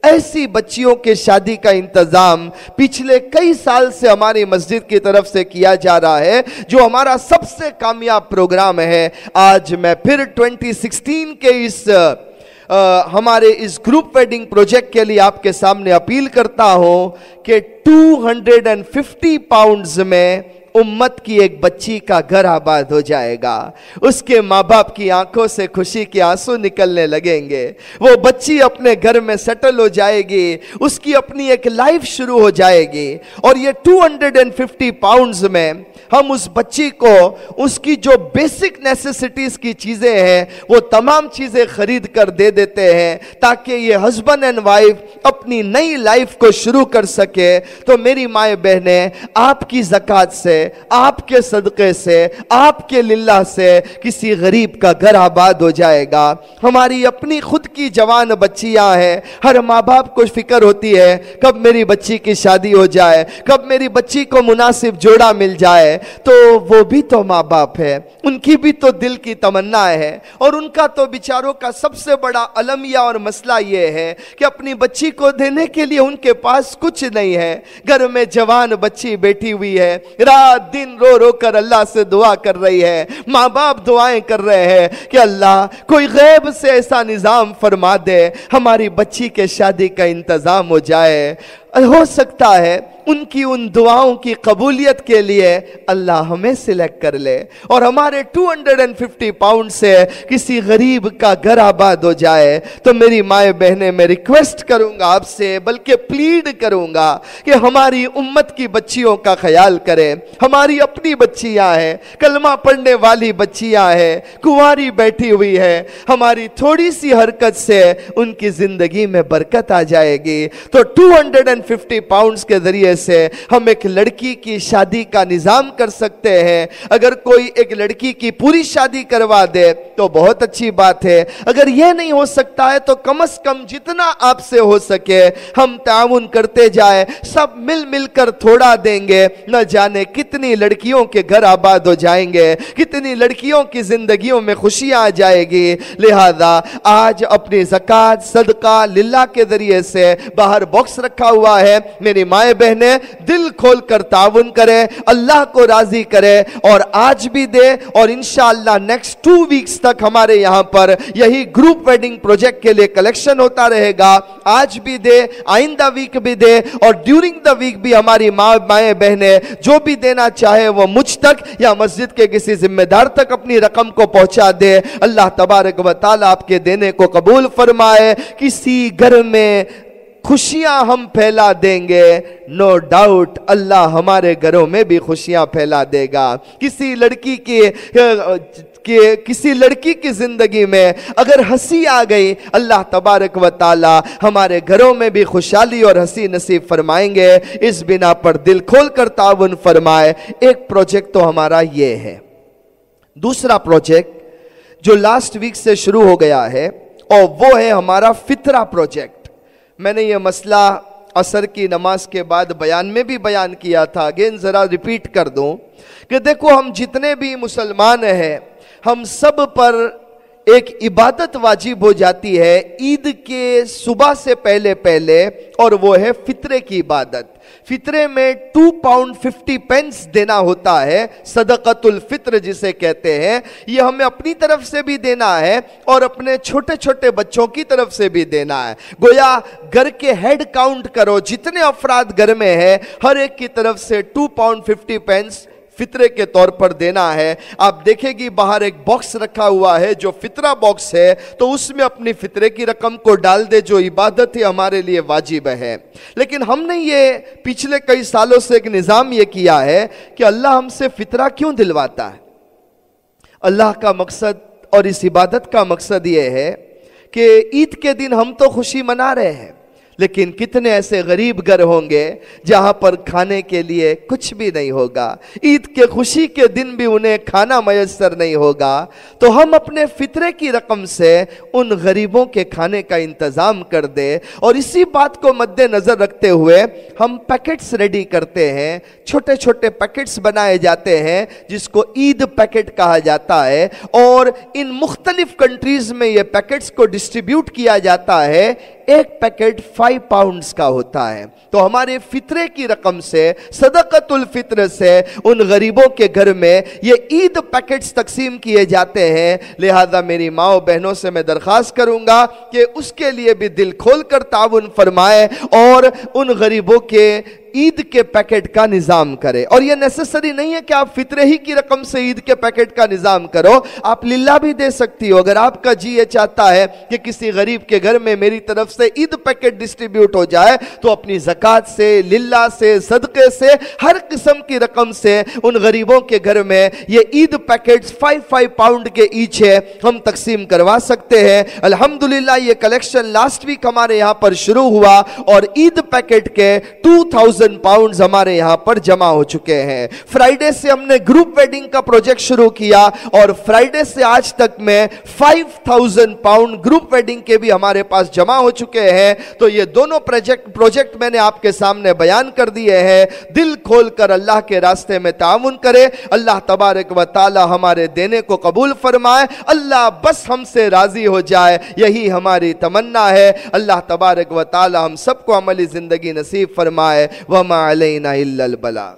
ایسی بچیوں کے شادی کا انتظام پچھلے کئی سال سے ہماری مسجد کی طرف سے کیا جا رہا ہے، جو ہمارا سب سے کامیاب پروگرام ہے۔ آج میں پھر 2016 کے ہمارے اس گروپ ویڈنگ پروجیکٹ کے لیے آپ کے سامنے اپیل کرتا ہوں کہ 250 پاؤنڈز میں امت کی ایک بچی کا گھر آباد ہو جائے گا، اس کے ماں باپ کی آنکھوں سے خوشی کے آنسو نکلنے لگیں گے، وہ بچی اپنے گھر میں سیٹل ہو جائے گی، اس کی اپنی ایک لائف شروع ہو جائے گی، اور یہ 250 پاؤنڈز میں ہم اس بچی کو اس کی جو بیسک نیسیسٹیز کی چیزیں ہیں وہ تمام چیزیں خرید کر دے دیتے ہیں، تاکہ یہ ہسبینڈ اینڈ وائف اپنی نئی لائف کو شروع کر سکے۔ تو میری مائیں بہنیں، آپ کی زکوٰۃ سے، آپ کے صدقے سے، آپ کے للہ سے کسی غریب کا گھر آباد ہو جائے گا۔ ہماری اپنی خود کی جوان بچیاں ہیں، ہر ماں باپ کو فکر ہوتی ہے کب میری بچی کی شادی ہو جائے، کب میری بچی کو مناسب جوڑا مل جائے، تو وہ بھی تو ماں باپ ہے، ان کی بھی تو دل کی تمنا ہے، اور ان کا تو بیچاروں کا سب سے بڑا المیہ اور مسئلہ یہ ہے کہ اپنی بچی کو دینے کے لیے ان کے پاس کچھ نہیں ہے۔ گھر میں جوان بچی بیٹھی ہوئی ہے، رات دن رو رو کر اللہ سے دعا کر رہی ہے، ماں باپ دعائیں کر رہے ہیں کہ اللہ کوئی غیب سے ایسا نظام فرما دے ہماری بچی کے شادی کا انتظام ہو جائے۔ ہو سکتا ہے ان کی ان دعاؤں کی قبولیت کے لیے اللہ ہمیں سلیکٹ کر لے اور ہمارے 250 پاؤنڈ سے کسی غریب کا گھر آباد ہو جائے۔ تو میری مائیں بہنیں، میں ریکویسٹ کروں گا آپ سے، بلکہ پلیڈ کروں گا کہ ہماری امت کی بچیوں کا خیال کریں۔ ہماری اپنی بچیاں ہیں، کلمہ پڑھنے والی بچیاں ہیں، کنواری بیٹھی ہوئی ہے، ہماری تھوڑی سی حرکت سے ان کی زندگی میں برکت آ جائے گی۔ تو 250 250 पाउंड्स के जरिए से हम एक लड़की की शादी का निजाम कर सकते हैं। अगर कोई एक लड़की की पूरी शादी करवा दे तो बहुत अच्छी बात है। अगर यह नहीं हो सकता है तो कम से कम जितना आपसे हो सके हम ताउन करते जाए, सब मिल मिलकर थोड़ा देंगे, न जाने कितनी लड़कियों के घर आबाद हो जाएंगे, कितनी लड़कियों की जिंदगियों में खुशियां आ जाएगी। लिहाजा आज अपनी ज़कात सदका लिल्लाह के जरिए से बाहर बॉक्स रखा हुआ है, मेरी माए बहने दिल खोल कर ताउन करें, अल्लाह को राजी करें और आज भी दे और इंशाअल्लाह नेक्स्ट 2 वीक्स तक हमारे यहां पर यही ग्रुप वेडिंग प्रोजेक्ट के लिए कलेक्शन होता रहेगा। आज भी दे, आइंदा वीक भी दे और ड्यूरिंग द वीक भी हमारी माए बहने जो भी देना चाहे वो मुझ तक या मस्जिद के किसी जिम्मेदार तक अपनी रकम को पहुंचा दे। अल्लाह तबारक व तआला आपके देने को कबूल फरमाए। किसी घर में खुशियां हम फैला देंगे, नो डाउट अल्लाह हमारे घरों में भी खुशियां फैला देगा। किसी लड़की की जिंदगी में अगर हंसी आ गई, अल्लाह तबारक व तआला हमारे घरों में भी खुशहाली और हंसी नसीब फरमाएंगे। इस बिना पर दिल खोल कर ताउन फरमाए। एक प्रोजेक्ट तो हमारा ये है। दूसरा प्रोजेक्ट जो लास्ट वीक से शुरू हो गया है और वो है हमारा फितरा प्रोजेक्ट। मैंने ये मसला असर की नमाज के बाद बयान में भी बयान किया था, अगेन ज़रा रिपीट कर दूं कि देखो हम जितने भी मुसलमान हैं हम सब पर एक इबादत वाजिब हो जाती है ईद के सुबह से पहले पहले, और वो है फितरे की इबादत। फितरे में 2 पाउंड 50 पेंस देना होता है, सदक़तुल फित्र जिसे कहते हैं। ये हमें अपनी तरफ से भी देना है और अपने छोटे छोटे बच्चों की तरफ से भी देना है। गोया घर के हेड काउंट करो, जितने अफराद घर में है हर एक की तरफ से 2 पाउंड 50 पेंस फितरे के तौर पर देना है। आप देखेगी बाहर एक बॉक्स रखा हुआ है जो फितरा बॉक्स है, तो उसमें अपनी फितरे की रकम को डाल दे, जो इबादत है हमारे लिए वाजिब है। लेकिन हमने ये पिछले कई सालों से एक निज़ाम ये किया है कि अल्लाह हमसे फितरा क्यों दिलवाता है। अल्लाह का मकसद और इस इबादत का मकसद ये है कि ईद के दिन हम तो खुशी मना रहे हैं, लेकिन कितने ऐसे गरीब घर होंगे जहां पर खाने के लिए कुछ भी नहीं होगा, ईद के खुशी के दिन भी उन्हें खाना मयस्सर नहीं होगा। तो हम अपने फितरे की रकम से उन गरीबों के खाने का इंतजाम कर दे। और इसी बात को मद्देनजर रखते हुए हम पैकेट्स रेडी करते हैं, छोटे छोटे पैकेट्स बनाए जाते हैं जिसको ईद पैकेट कहा जाता है, और इन मुख्तलिफ कंट्रीज में ये पैकेट्स को डिस्ट्रीब्यूट किया जाता है। एक पैकेट 5 पाउंड्स का होता है। तो हमारे फितरे की रकम से, सदक़तुल फित्र से उन गरीबों के घर में ये ईद पैकेट्स तकसीम किए जाते हैं। लिहाजा मेरी माओ बहनों से मैं दरख्वास्त करूंगा कि उसके लिए भी दिल खोल कर ताउन फरमाए और उन गरीबों के ईद के पैकेट का निजाम करे। और यह नेसेसरी नहीं है कि आप फितरे ही की रकम से ईद के पैकेट का निजाम करो, आप लिल्लाह भी दे सकती हो। अगर आपका जी ये चाहता है कि किसी गरीब के घर में मेरी तरफ से ईद पैकेट डिस्ट्रीब्यूट हो जाए, तो अपनी ज़कात से, लिल्लाह से, सदक़े से, हर किस्म की रकम से उन गरीबों के घर में ये ईद पैकेट्स 5 पाउंड के ईच है, हम तकसीम करवा सकते हैं। अल्हम्दुलिल्लाह ये कलेक्शन लास्ट वीक हमारे यहाँ पर शुरू हुआ और ईद पैकेट के 2000 पाउंड हमारे यहां पर जमा हो चुके हैं। फ्राइडे से हमने ग्रुप वेडिंग का प्रोजेक्ट शुरू किया और फ्राइडे से आज तक में 5000 पाउंड ग्रुप वेडिंग के भी हमारे पास जमा हो चुके हैं। तो ये दोनों प्रोजेक्ट मैंने आपके सामने बयान कर दिए हैं। दिल खोलकर अल्लाह के रास्ते में ताउन करें, अल्लाह तबारक व तआला हमारे देने को कबूल फरमाए, अल्लाह बस हमसे राजी हो जाए, यही हमारी तमन्ना है। अल्लाह तबारक व तआला हम सबको अमली जिंदगी नसीब फरमाए। वमा अलैना इल्लल बलाग।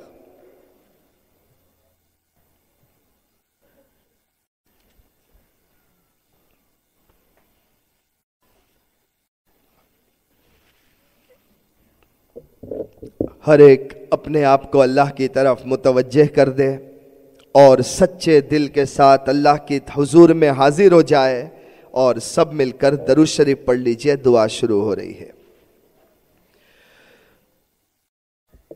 हर एक अपने आप को अल्लाह की तरफ मुतवज्जह कर दे और सच्चे दिल के साथ अल्लाह की हुजूर में हाजिर हो जाए और सब मिलकर दरूद शरीफ पढ़ लीजिए। दुआ शुरू हो रही है।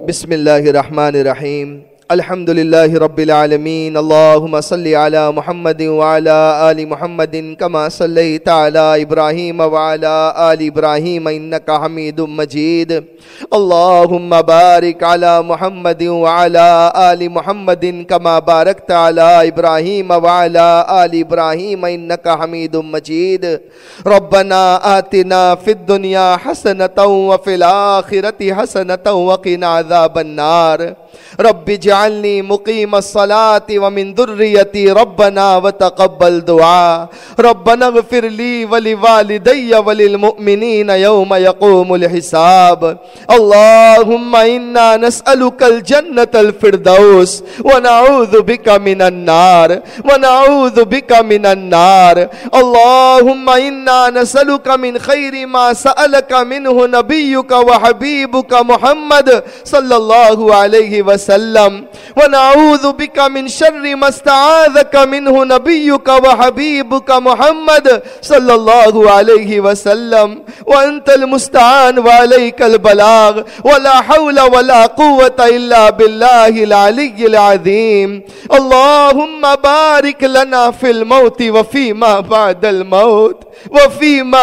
बिस्मिल्लाहिर्रहमानिर्रहीम। الحمد للہ رب العالمین اللہم صلی علی محمد وعلی آل محمد کما صلیت علی ابراہیم وعلی آل ابراہیم انکا حمید مجید اللہم بارک علی محمد وعلی آل محمد کما بارکت علی ابراہیم وعلی آل ابراہیم انکا حمید مجید ربنا آتنا فی الدنیا حسنة وفی الآخرة حسنة وقنا عذاب النار رب اجعلنی مقیم الصلاة ومن ذریتی ربنا وتقبل دعا ربنا اغفر لی ولوالدی وللمؤمنین یوم یقوم الحساب اللہم انا نسألک الجنة الفردوس ونعوذ بک من النار اللہم انا نسألک من خیر ما سألک منہ نبیک وحبیبک محمد صلی اللہ علیہ وسلم ونعوذ بك من شر ما استعاذك منه نبيك وحبيبك محمد صلى الله عليه وسلم وأنت المستعان وعليك البلاغ ولا حول ولا قوة إلا بالله العلي العظيم اللهم بارك لنا في الموت وفيما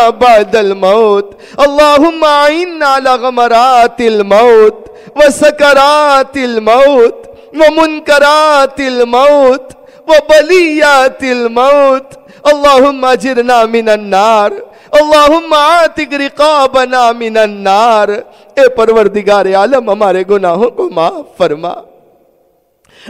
بعد الموت اللهم أعنا على غمرات الموت وسكرات الموت ومنكرات الموت وبليات الموت اللهم اجرنا من النار اللهم عاتق رقابنا من النار اے پروردگار عالم ہمارے گناہوں کو معاف فرما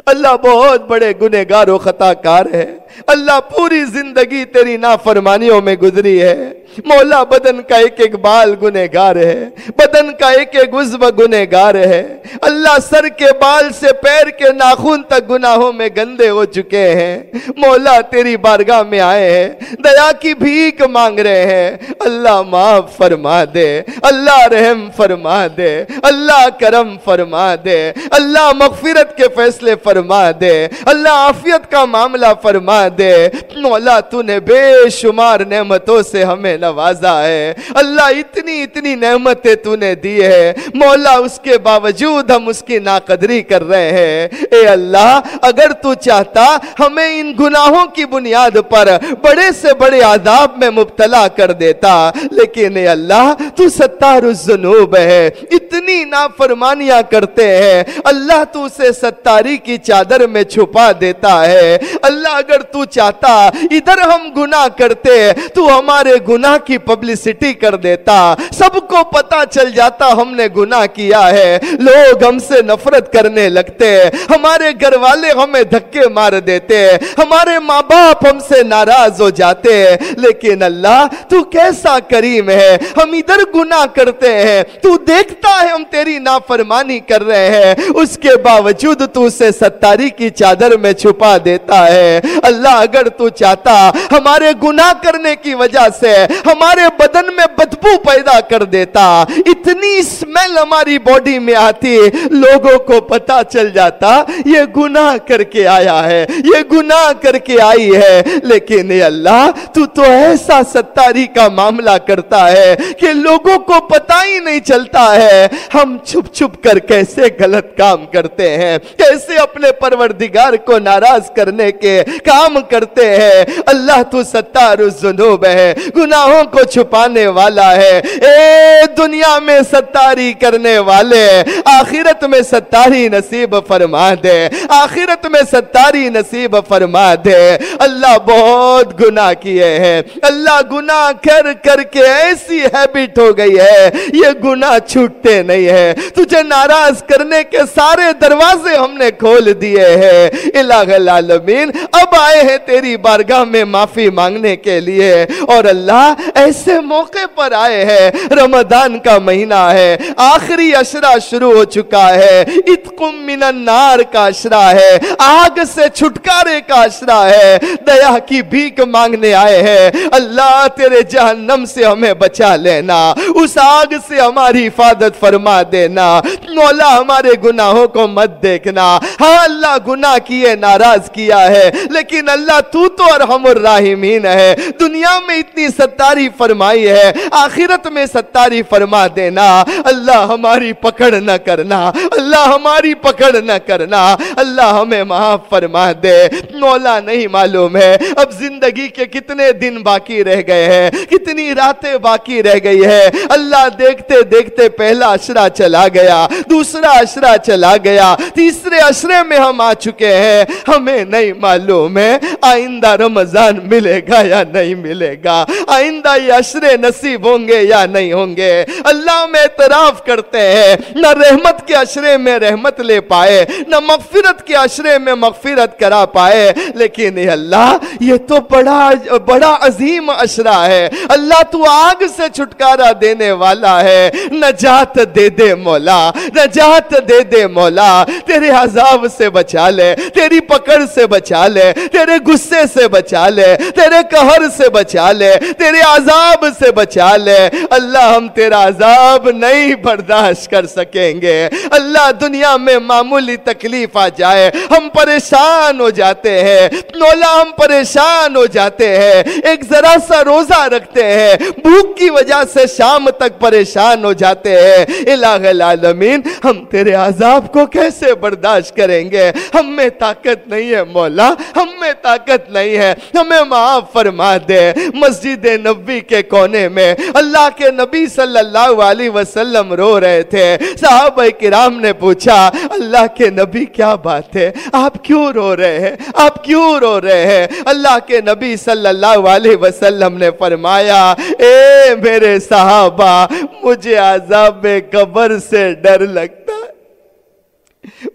اللہ بہت بڑے گنہگار و خطا کار ہے اللہ پوری زندگی تیری نافرمانیوں میں گزری ہے مولا بدن کا ایک ایک بال گنہگار ہے بدن کا ایک ایک عضو گنہگار ہے اللہ سر کے بال سے پیر کے ناخن تک گناہوں میں گندے ہو چکے ہیں مولا تیری بارگاہ میں آئے ہیں دیا کی بھیک مانگ رہے ہیں اللہ معاف فرما دے اللہ رحم فرما دے اللہ کرم فرما دے اللہ مغفرت کے فیصلے فرما دے اللہ عافیت کا معاملہ فرما دے مولا تو نے بے شمار نعمتوں سے ہمیں نوازا ہے اللہ اتنی نعمتیں تو نے دی ہے مولا اس کے باوجود ہم اس کی ناقدری کر رہے ہیں اے اللہ اگر تو چاہتا ہمیں ان گناہوں کی بنیاد پر بڑے سے بڑے عذاب میں مبتلا کر دیتا لیکن اے اللہ تو ستار الذنوب ہے اتنی نافرمانیاں کرتے ہیں اللہ تو اسے ستاری کی چادر میں چھپا دیتا ہے اللہ اگر تو چاہتا ادھر ہم گناہ کرتے تو ہمارے گناہ کی پبلسٹی کر دیتا سب کو پتا چل جاتا ہم نے گناہ کیا ہے لوگ ہم سے نفرت کرنے لگتے ہمارے گھر والے ہمیں دھکے مار دیتے ہمارے ماں باپ ہم سے ناراض ہو جاتے لیکن اللہ تو کیسا کریم ہے ہم ادھر گناہ کرتے ہیں تو دیکھتا ہے ہم تیری نافرمانی کر رہے ہیں اس کے باوجود تو اسے ستاری کی چادر میں چھپا دیتا ہے اللہ اگر تو چاہتا ہمارے گناہ کرنے کی وجہ سے ہمارے بدن میں بدبو پیدا کر دیتا اتنی اسمیل ہماری باڈی میں آتی لوگوں کو پتا چل جاتا یہ گناہ کر کے آیا ہے یہ گناہ کر کے آئی ہے لیکن اے اللہ تو ایسا ستاری کا معاملہ کرتا ہے کہ لوگوں کو پتا ہی نہیں چلتا ہے ہم چھپ چھپ کر کیسے غلط کام کرتے ہیں کیسے اپنے پروردگار کو ناراض کرنے کے کام کرتے ہیں اللہ تو ستار الذنوب ہے گناہوں کو چھپانے والا ہے اے دنیا میں ستاری کرنے والے آخرت میں ستاری نصیب فرما دے آخرت میں ستاری نصیب فرما دے اللہ بہت گناہ کیے ہیں اللہ گناہ کر کر کے ایسی ہیبٹ ہو گئی ہے یہ گناہ چھوٹتے نہیں ہے تجھے ناراض کرنے کے سارے دروازے ہم نے کھول دیے ہیں الہ العالمین اب آئے ہیں تیری بارگاہ میں معافی مانگنے کے لیے اور اللہ ایسے موقع پر آئے ہیں رمضان کا مہینہ ہے آخری عشرہ شروع ہو چکا ہے اتقم من النار کا عشرہ ہے آگ سے چھٹکارے کا عشرہ ہے دیا کی بھیک مانگنے آئے ہیں اللہ تیرے جہنم سے ہمیں بچا لینا اس آگ سے ہماری حفاظت فرما دینا مولا ہمارے گناہوں کو مت دیکھنا ہاں اللہ گناہ کیے ناراض کیا ہے لیکن لیکن اللہ تو ارحم الراحمین ہے. دنیا میں اتنی ستاری فرمائی ہے, آخرت میں ستاری فرما دینا. اللہ ہماری پکڑ نہ کرنا, اللہ ہماری پکڑ نہ کرنا, اللہ ہمیں معاف فرما دے. مولا نہیں معلوم ہے اب زندگی کے کتنے دن باقی رہ گئے ہیں, کتنی راتیں باقی رہ گئی ہے. اللہ دیکھتے دیکھتے پہلا عشرہ چلا گیا, دوسرا عشرہ چلا گیا, تیسرے عشرے میں ہم آ چکے ہیں. ہمیں نہیں معلوم ہے آئندہ رمضان ملے گا یا نہیں ملے گا, آئندہ یہ عشرے نصیب ہوں گے یا نہیں ہوں گے. اللہ ہم اعتراف کرتے ہیں نہ رحمت کے عشرے میں رحمت لے پائے, نہ مغفرت کے عشرے میں مغفرت کرا پائے, لیکن اے اللہ یہ تو بڑا عظیم عشرہ ہے. اللہ تو آگ سے چھٹکارا دینے والا ہے. نجات دے دے مولا, نجات دے دے مولا. تیرے عذاب سے بچا لے, تیری پکڑ سے بچا لے, تیرے غصے سے بچا لے, تیرے قہر سے بچا لے, تیرے عذاب سے بچا لے. اللہ ہم تیرا عذاب نہیں برداشت کر سکیں گے. اللہ دنیا میں معمولی تکلیف آ جائے ہم پریشان ہو جاتے ہیں. مولا ہم پریشان ہو جاتے ہیں, ایک ذرا سا روزہ رکھتے ہیں, بھوک کی وجہ سے شام تک پریشان ہو جاتے ہیں. الہ العالمین ہم تیرے عذاب کو کیسے برداشت کریں گے؟ ہم میں طاقت نہیں ہے مولا, ہم میں طاقت نہیں ہے, ہمیں معاف فرما دے. مسجد نبوی کے کونے میں اللہ کے نبی صلی اللہ علیہ وسلم رو رہے تھے. صحابہ کرام نے پوچھا اللہ کے نبی کیا بات ہے, آپ کیوں رو رہے ہیں, آپ کیوں رو رہے ہیں؟ اللہ کے نبی صلی اللہ علیہ وسلم نے فرمایا اے میرے صحابہ مجھے عذاب قبر سے ڈر لگتا ہے,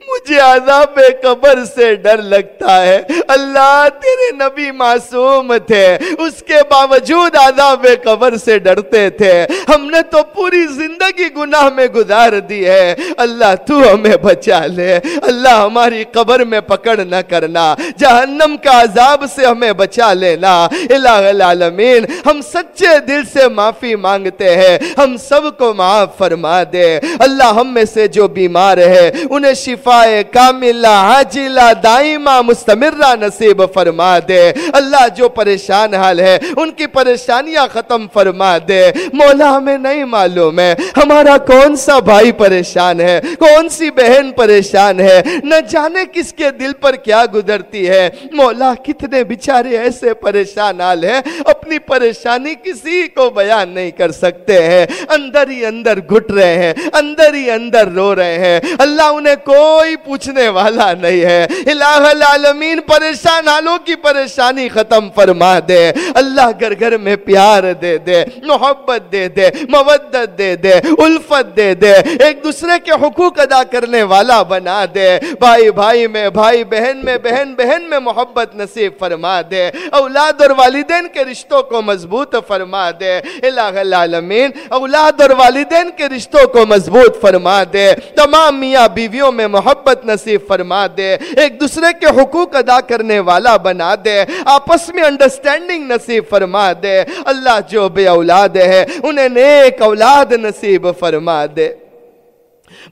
مجھے عذاب قبر سے ڈر لگتا ہے. اللہ تیرے نبی معصوم تھے, اس کے باوجود عذاب قبر سے ڈرتے تھے. ہم نے تو پوری زندگی گناہ میں گزار دی ہے. اللہ تو ہمیں بچا لے, اللہ ہماری قبر میں پکڑ نہ کرنا, جہنم کا عذاب سے ہمیں بچا لینا. الہ العالمین ہم سچے دل سے معافی مانگتے ہیں, ہم سب کو معاف فرما دے. اللہ ہم میں سے جو بیمار ہے انہیں شفا کاملہ عاجلہ دائمہ مستمرہ نصیب فرما دے. اللہ جو پریشان حال ہے ان کی پریشانیاں ختم فرما دے. مولا ہمیں نہیں معلوم ہے ہمارا کون سا بھائی پریشان ہے, کون سی بہن پریشان ہے, نہ جانے کس کے دل پر کیا گزرتی ہے. مولا کتنے بیچارے ایسے پریشان حال ہیں اپنی پریشانی کسی کو بیان نہیں کر سکتے ہیں, اندر ہی اندر گھٹ رہے ہیں, اندر ہی اندر رو رہے ہیں. اللہ انہیں کوئی پوچھنے والا نہیں ہے. الہ العالمین پریشان حالوں کی پریشانی ختم فرما دے. اللہ گھر گھر میں پیار دے دے, محبت دے دے, مودت دے دے, الفت دے دے, ایک دوسرے کے حقوق ادا کرنے والا بنا دے. بھائی بھائی میں, بھائی بہن میں, بہن بہن میں محبت نصیب فرما دے. اولاد اور والدین کے رشتوں کو مضبوط فرما دے. الہ العالمین اولاد اور والدین کے رشتوں کو مضبوط فرما دے. تمام میاں بیویوں میں محبت نصیب فرما دے, ایک دوسرے کے حقوق ادا کرنے والا بنا دے, آپس میں انڈرسٹینڈنگ نصیب فرما دے. اللہ جو بے اولاد ہے انہیں نیک اولاد نصیب فرما دے.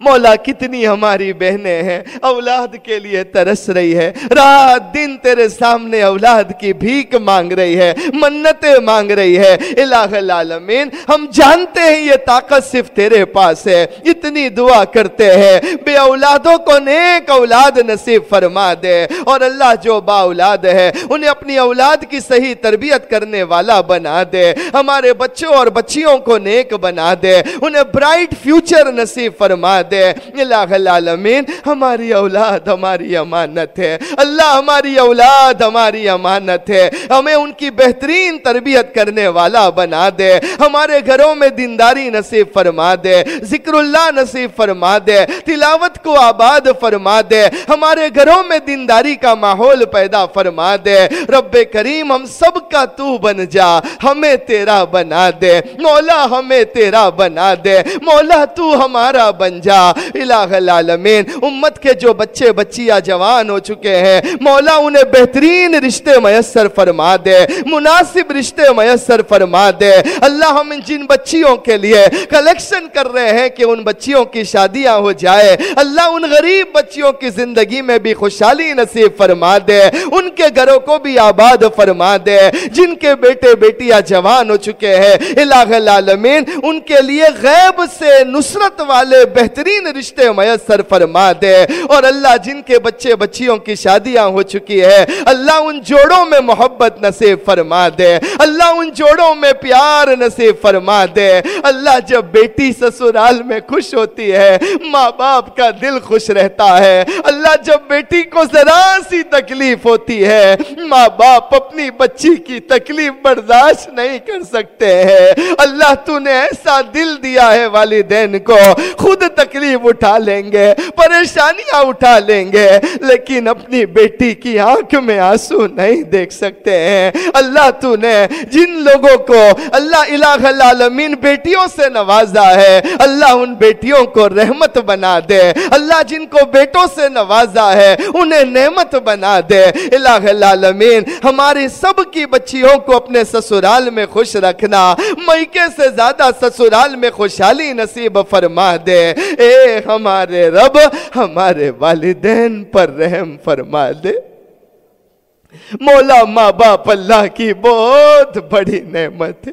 مولا کتنی ہماری بہنیں ہیں اولاد کے لیے ترس رہی ہے, رات دن تیرے سامنے اولاد کی بھیک مانگ رہی ہے, منتیں مانگ رہی ہے. الہ العالمین ہم جانتے ہیں یہ طاقت صرف تیرے پاس ہے, اتنی دعا کرتے ہیں بے اولادوں کو نیک اولاد نصیب فرما دے. اور اللہ جو با اولاد ہے انہیں اپنی اولاد کی صحیح تربیت کرنے والا بنا دے. ہمارے بچوں اور بچیوں کو نیک بنا دے, انہیں برائٹ فیوچر نصیب فرما دے. الہ العالمین ہماری اولاد ہماری امانت ہے. اللہ ہماری اولاد ہماری امانت ہے, ہمیں ان کی بہترین تربیت کرنے والا بنا دے. ہمارے گھروں میں دینداری نصیب فرما دے, ذکر اللہ نصیب فرما دے, تلاوت کو آباد فرما دے. ہمارے گھروں میں دینداری کا ماحول پیدا فرما دے. رب کریم ہم سب کا تو بن جا, ہمیں تیرا بنا دے. مولا ہمیں تیرا بنا دے. مولا تو ہمارا بن بن جا۔ الہ العالمین امت کے جو بچے بچیاں جوان ہو چکے ہیں مولا انہیں بہترین رشتے میسر فرما دے، مناسب رشتے میسر فرما دے۔ اللہ ہم جن بچیوں کے لیے کلیکشن کر رہے ہیں کہ ان بچیوں کی شادیاں ہو جائے، اللہ ان غریب بچیوں کی زندگی میں بھی خوشحالی نصیب فرما دے، ان کے گھروں کو بھی آباد فرما دے۔ جن کے بیٹے بیٹیاں جوان ہو چکے ہیں الہ العالمین ان کے لیے غیب سے نصرت والے بہترین رشتے میسر فرما دے۔ اور اللہ جن کے بچے بچیوں کی شادیاں ہو چکی ہے اللہ ان جوڑوں میں محبت نصیب فرما دے، اللہ ان جوڑوں میں پیار نصیب فرما دے۔ اللہ جب بیٹی سسرال میں خوش ہوتی ہے ماں باپ کا دل خوش رہتا ہے۔ اللہ جب بیٹی کو ذرا سی تکلیف ہوتی ہے ماں باپ اپنی بچی کی تکلیف برداشت نہیں کر سکتے ہیں۔ اللہ تو نے ایسا دل دیا ہے والدین کو خود تکلیف اٹھا لیں گے، پریشانیاں اٹھا لیں گے، لیکن اپنی بیٹی کی آنکھ میں آنسو نہیں دیکھ سکتے ہیں۔ اللہ تو نے جن لوگوں کو اللہ الہ العالمین بیٹیوں سے نوازا ہے اللہ ان بیٹیوں کو رحمت بنا دے۔ اللہ جن کو بیٹوں سے نوازا ہے انہیں نعمت بنا دے۔ الہ العالمین ہماری سب کی بچیوں کو اپنے سسرال میں خوش رکھنا، مائکے سے زیادہ سسرال میں خوشحالی نصیب فرما دے۔ اے ہمارے رب ہمارے والدین پر رحم فرما دے۔ مولا ماں باپ اللہ کی بہت بڑی نعمت ہے۔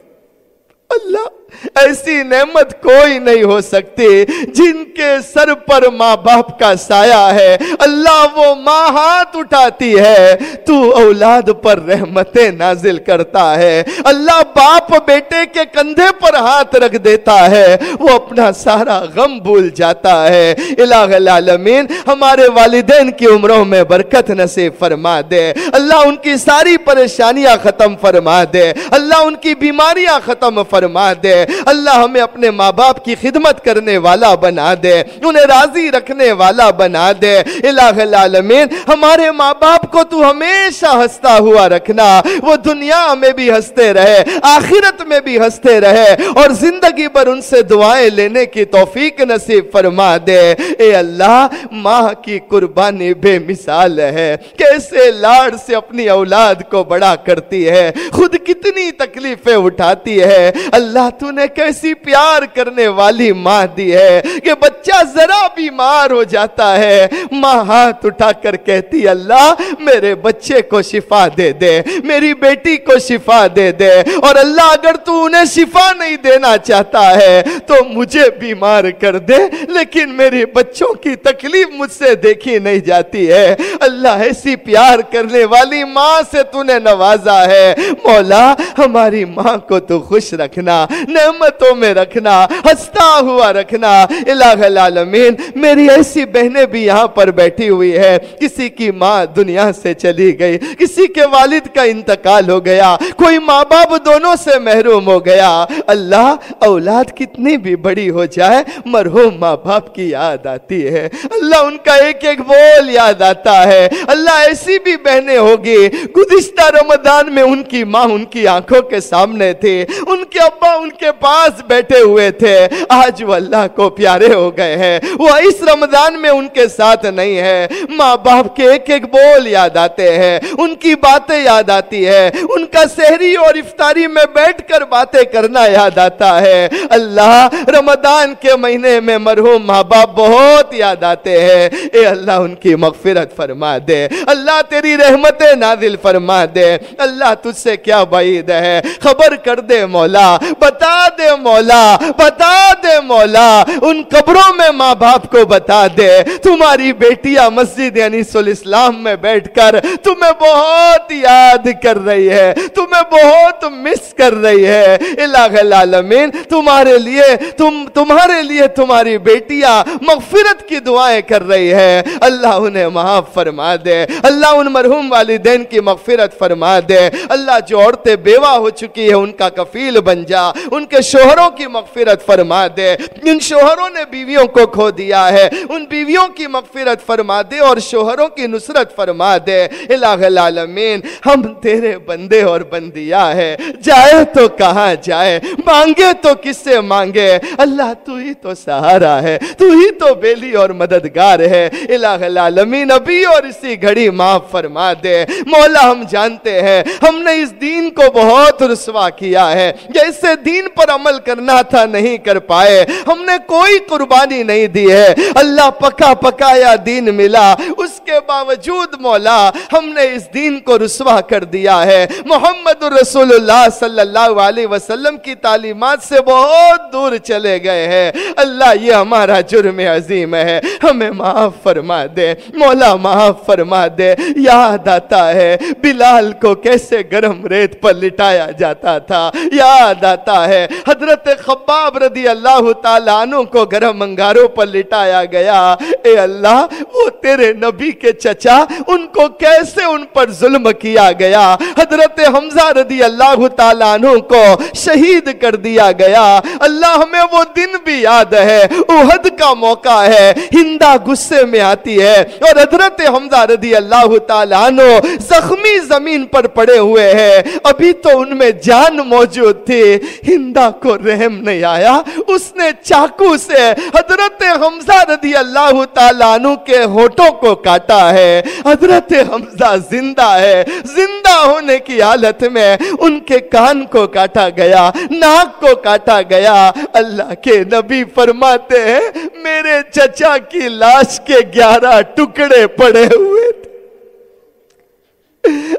اللہ ایسی نعمت کوئی نہیں ہو سکتی جن کے سر پر ماں باپ کا سایہ ہے۔ اللہ وہ ماں ہاتھ اٹھاتی ہے تو اولاد پر رحمتیں نازل کرتا ہے۔ اللہ باپ بیٹے کے کندھے پر ہاتھ رکھ دیتا ہے وہ اپنا سارا غم بھول جاتا ہے۔ الہ العالمین ہمارے والدین کی عمروں میں برکت نصیب فرما دے۔ اللہ ان کی ساری پریشانیاں ختم فرما دے۔ اللہ ان کی بیماریاں ختم فرما دے۔ اللہ ہمیں اپنے ماں باپ کی خدمت کرنے والا بنا دے، انہیں راضی رکھنے والا بنا دے۔ الہ العالمین ہمارے ماں باپ کو تو ہمیشہ ہنستا ہوا رکھنا، وہ دنیا میں بھی ہنستے رہے آخرت میں بھی ہنستے رہے اور زندگی بھر ان سے دعائیں لینے کی توفیق نصیب فرما دے۔ اے اللہ ماں کی قربانی بے مثال ہے، کیسے لاڑ سے اپنی اولاد کو بڑا کرتی ہے، خود کتنی تکلیفیں اٹھاتی ہے۔ اللہ تو نے کیسی پیار کرنے والی ماں دی ہے کہ بچہ ذرا بیمار ہو جاتا ہے ماں ہاتھ اٹھا کر کہتی اللہ میرے بچے کو شفا دے دے، میری بیٹی کو شفا دے دے، اور اللہ اگر تو انہیں شفا نہیں دینا چاہتا ہے تو مجھے بیمار کر دے لیکن میرے بچوں کی تکلیف مجھ سے دیکھی نہیں جاتی ہے۔ اللہ ایسی پیار کرنے والی ماں سے تو نے نوازا ہے، مولا ہماری ماں کو تو خوش رکھنا، نعمتوں میں رکھنا، ہنستا ہوا رکھنا۔ الہ العالمین میری ایسی بہنیں بھی یہاں پر بیٹھی ہوئی ہے، کسی کی ماں دنیا سے چلی گئی، کسی کے والد کا انتقال ہو گیا، کوئی ماں باپ دونوں سے محروم ہو گیا۔ اللہ اولاد کتنی بھی بڑی ہو جائے مرحوم ماں باپ کی یاد آتی ہے، اللہ ان کا ایک ایک بول یاد آتا ہے۔ اللہ ایسی بھی بہنیں ہوگی گزشتہ رمضان میں ان کی ماں ان کی آنکھوں کے سامنے تھی، ان کے ابا ان کے پاس بیٹھے ہوئے تھے، آج وہ اللہ کو پیارے ہو گئے ہیں، وہ اس رمضان میں ان کے ساتھ نہیں ہے۔ ماں باپ کے ایک ایک بول یاد آتے ہیں، ان کی باتیں یاد آتی ہے، ان کا سحری اور افطاری میں بیٹھ کر باتیں کرنا یاد آتا ہے۔ اللہ رمضان کے مہینے میں مرحوم ماں باپ بہت یاد آتے ہیں، اے اللہ ان کی مغفرت فرما دے، اللہ تیری رحمتیں نازل فرما دے۔ اللہ تجھ سے کیا بعید ہے، خبر کر دے مولا، بتا دے مولا، بتا دے مولا، ان قبروں میں ماں باپ کو بتا دے تمہاری بیٹیاں مسجد انیس الاسلام میں بیٹھ کر تمہیں بہت یاد کر رہی ہے، تمہیں بہت مس کر رہی ہے۔ الہ العالمین تمہارے لیے تمہاری بیٹیاں مغفرت کی دعائیں کر رہی ہے، اللہ انہیں معاف فرما فرما دے اللہ، ان مرحوم والدین کی مغفرت فرما دے اللہ، جو عورتیں بیوہ ہو چکی ہے ان کا کفیل بن جا، ان کے شوہروں کی مغفرت فرما دے، جن شوہروں نے بیویوں کو کھو دیا ہے ان بیویوں کی مغفرت فرما دے اور شوہروں کی نصرت فرما دے الہ العالمین۔ ہم تیرے بندے اور بندیاں ہیں، جائے تو کہاں جائے، مانگے تو کس سے مانگے، اللہ تو ہی تو سہارا ہے، تو ہی تو بیلی اور مددگار ہے الہ العالمین۔ ابھی اور اسی گھڑی معاف فرما دے مولا، ہم جانتے ہیں ہم نے اس دین کو بہت رسوا کیا ہے، جیسے دین پر عمل کرنا تھا نہیں کر پائے، ہم نے کوئی قربانی نہیں دی ہے اللہ، پکا پکایا دین ملا، اس کے باوجود مولا ہم نے اس دین کو رسوا کر دیا ہے، محمد رسول اللہ صلی اللہ علیہ وسلم کی تعلیمات سے بہت دور چلے گئے ہیں اللہ، یہ ہمارا جرم عظیم ہے، ہمیں معاف فرما دے مولا، معاف فرما دے۔ یاد آتا ہے بلال کو کیسے گرم ریت پر لٹایا جاتا تھا، یاد آتا ہے حضرت خباب رضی اللہ تعالیٰ عنہ کو گرم انگاروں پر لٹایا گیا، اے اللہ وہ تیرے نبی کے چچا ان کو کیسے ان پر ظلم کیا گیا، حضرت حمزہ رضی اللہ تعالیٰ عنہ کو شہید کر دیا گیا اللہ، ہمیں وہ دن بھی یاد ہے، احد کا موقع ہے، ہندہ غصے میں آتی ہے اور حضرت حمزہ رضی اللہ تعالیٰ عنہ زخمی زمین پر پڑے ہوئے ہیں، ابھی تو ان میں جان موجود تھی، ہندہ کو رحم نہیں آیا، اس نے چاقو سے حضرت حمزہ رضی اللہ تعالیٰ عنہ کے ہونٹوں کو کاٹا ہے، حضرت حمزہ زندہ ہے، زندہ ہونے کی حالت میں ان کے کان کو کاٹا گیا، ناک کو کاٹا گیا، اللہ کے نبی فرماتے ہیں میرے چچا کی لاش کے 11 ٹکڑے پڑے ہوئے تھے،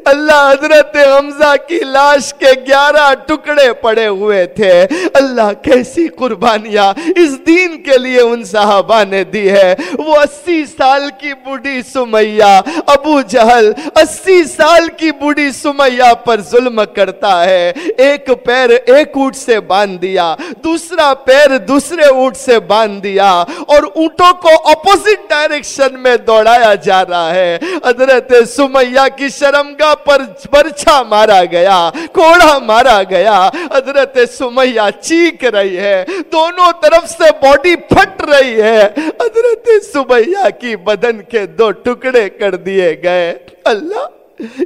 اللہ حضرت حمزہ کی لاش کے 11 ٹکڑے پڑے ہوئے تھے، اللہ کیسی قربانیاں اس دین کے لیے ان صحابہ نے دی ہے۔ وہ 80 سال کی بوڑھی سمیہ، ابو جہل 80 سال کی بوڑھی سمیہ پر ظلم کرتا ہے، ایک پیر ایک اونٹ سے باندھ دیا، دوسرا پیر دوسرے اونٹ سے باندھ دیا اور اونٹوں کو اپوزٹ ڈائریکشن میں دوڑایا جا رہا ہے، حضرت سمیہ کی شرمگاہ پر برچھا مارا گیا، کوڑا مارا گیا، حضرت سمیہ چیخ رہی ہے، دونوں طرف سے باڈی پھٹ رہی ہے، حضرت سمیہ کی بدن کے 2 ٹکڑے کر دیے گئے، اللہ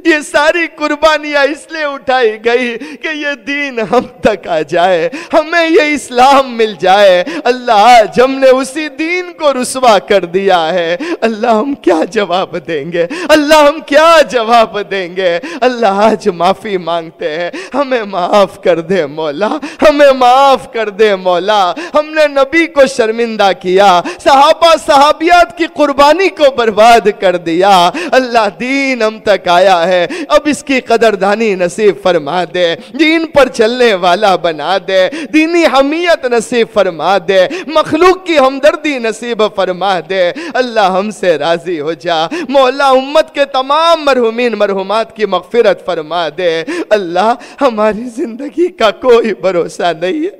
یہ ساری قربانیاں اس لیے اٹھائی گئی کہ یہ دین ہم تک آ جائے، ہمیں یہ اسلام مل جائے، اللہ آج ہم نے اسی دین کو رسوا کر دیا ہے، اللہ ہم کیا جواب دیں گے، اللہ ہم کیا جواب دیں گے، اللہ آج معافی مانگتے ہیں، ہمیں معاف کر دے مولا، ہمیں معاف کر دے مولا، ہم نے نبی کو شرمندہ کیا، صحابہ صحابیات کی قربانی کو برباد کر دیا، اللہ دین ہم تک آیا ہے، اب اس کی قدردانی نصیب فرما دے، دین پر چلنے والا بنا دے، دینی حمیت نصیب فرما دے، مخلوق کی ہمدردی نصیب فرما دے، اللہ ہم سے راضی ہو جا مولا، امت کے تمام مرحومین مرحومات کی مغفرت فرما دے، اللہ ہماری زندگی کا کوئی بھروسہ نہیں ہے،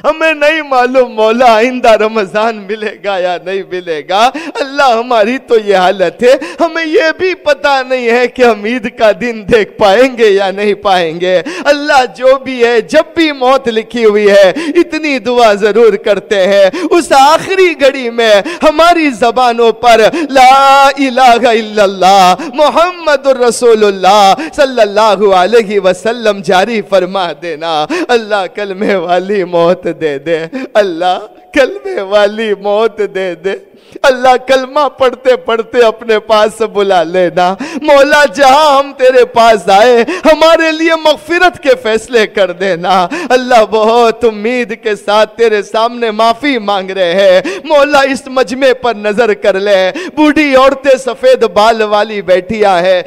ہمیں نہیں معلوم مولا آئندہ رمضان ملے گا یا نہیں ملے گا، اللہ ہماری تو یہ حالت ہے، ہمیں یہ بھی پتا نہیں ہے کہ ہم عید کا دن دیکھ پائیں گے یا نہیں پائیں گے، اللہ جو بھی ہے جب بھی موت لکھی ہوئی ہے اتنی دعا ضرور کرتے ہیں، اس آخری گھڑی میں ہماری زبانوں پر لا الہ الا اللہ محمد الرسول اللہ صلی اللہ علیہ وسلم جاری فرما دینا، اللہ کلمے والی موت دے دے، اللہ کلمے والی موت دے دے، اللہ کلمہ پڑھتے پڑھتے اپنے پاس بلا لینا مولا، جہاں ہم تیرے پاس آئے ہمارے لیے مغفرت کے فیصلے کر دینا، اللہ بہت امید کے ساتھ تیرے سامنے معافی مانگ رہے ہیں مولا، اس مجمع پر نظر کر لے، بوڑھی عورتیں سفید بال والی بیٹھیاں ہیں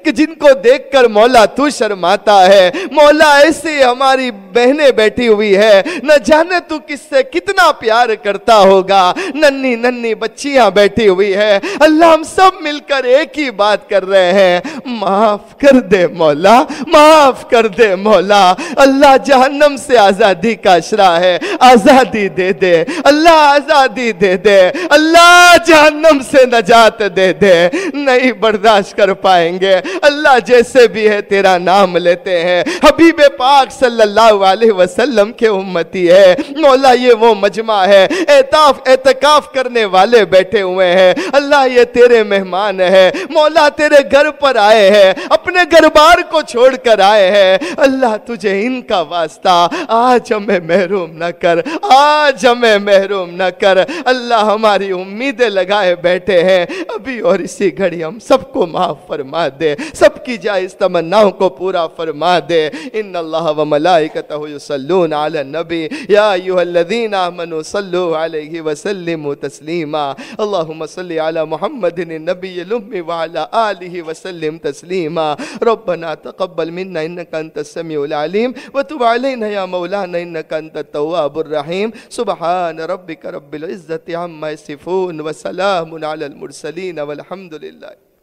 جن کو دیکھ کر مولا تو شرماتا ہے مولا، ایسے ہماری بہنیں بیٹھی ہوئی ہے، نہ جانے تو کس سے کتنا پیار پیار کرتا ہوگا. ننھی ننھی بچیاں بیٹھی ہوئی ہے, اللہ ہم سب مل کر ایک ہی بات کر رہے ہیں, معاف کر دے مولا, معاف کر دے مولا. اللہ جہنم سے آزادی کا اشرا ہے, آزادی دے دے اللہ, آزادی دے دے اللہ, جہنم سے نجات دے دے. نہیں برداشت کر پائیں گے اللہ, جیسے بھی ہے تیرا نام لیتے ہیں, حبیب پاک صلی اللہ علیہ وسلم کے امتی ہے مولا. یہ وہ مجمع ہے, اعتکاف کرنے والے بیٹھے ہوئے ہیں اللہ, یہ تیرے مہمان ہے مولا, تیرے گھر پر آئے ہیں, اپنے گھر بار کو چھوڑ کر آئے ہیں اللہ. تجھے ان کا واسطہ آج ہمیں محروم نہ کر, آج ہمیں محروم نہ کر اللہ. ہماری امیدیں لگائے بیٹھے ہیں ابھی اور اسی گھڑی, ہم سب کو معاف فرما دے, سب کی جائز تمناؤں کو پورا فرما دے. ان اللہ و ملائکتہ یصلون علی النبی یا ایھا الذین آمنوا صلوا علیہ وسلموا تسلیما. اللہم صل علی محمد النبی الأمی وعلی آلہ وسلم تسلیما. ربنا تقبل منا انک انت السمیع العلیم وتب علینا یا مولانا انک انت التواب الرحیم. سبحان ربک رب العزة عما یصفون وسلام علی المرسلین والحمد للہ.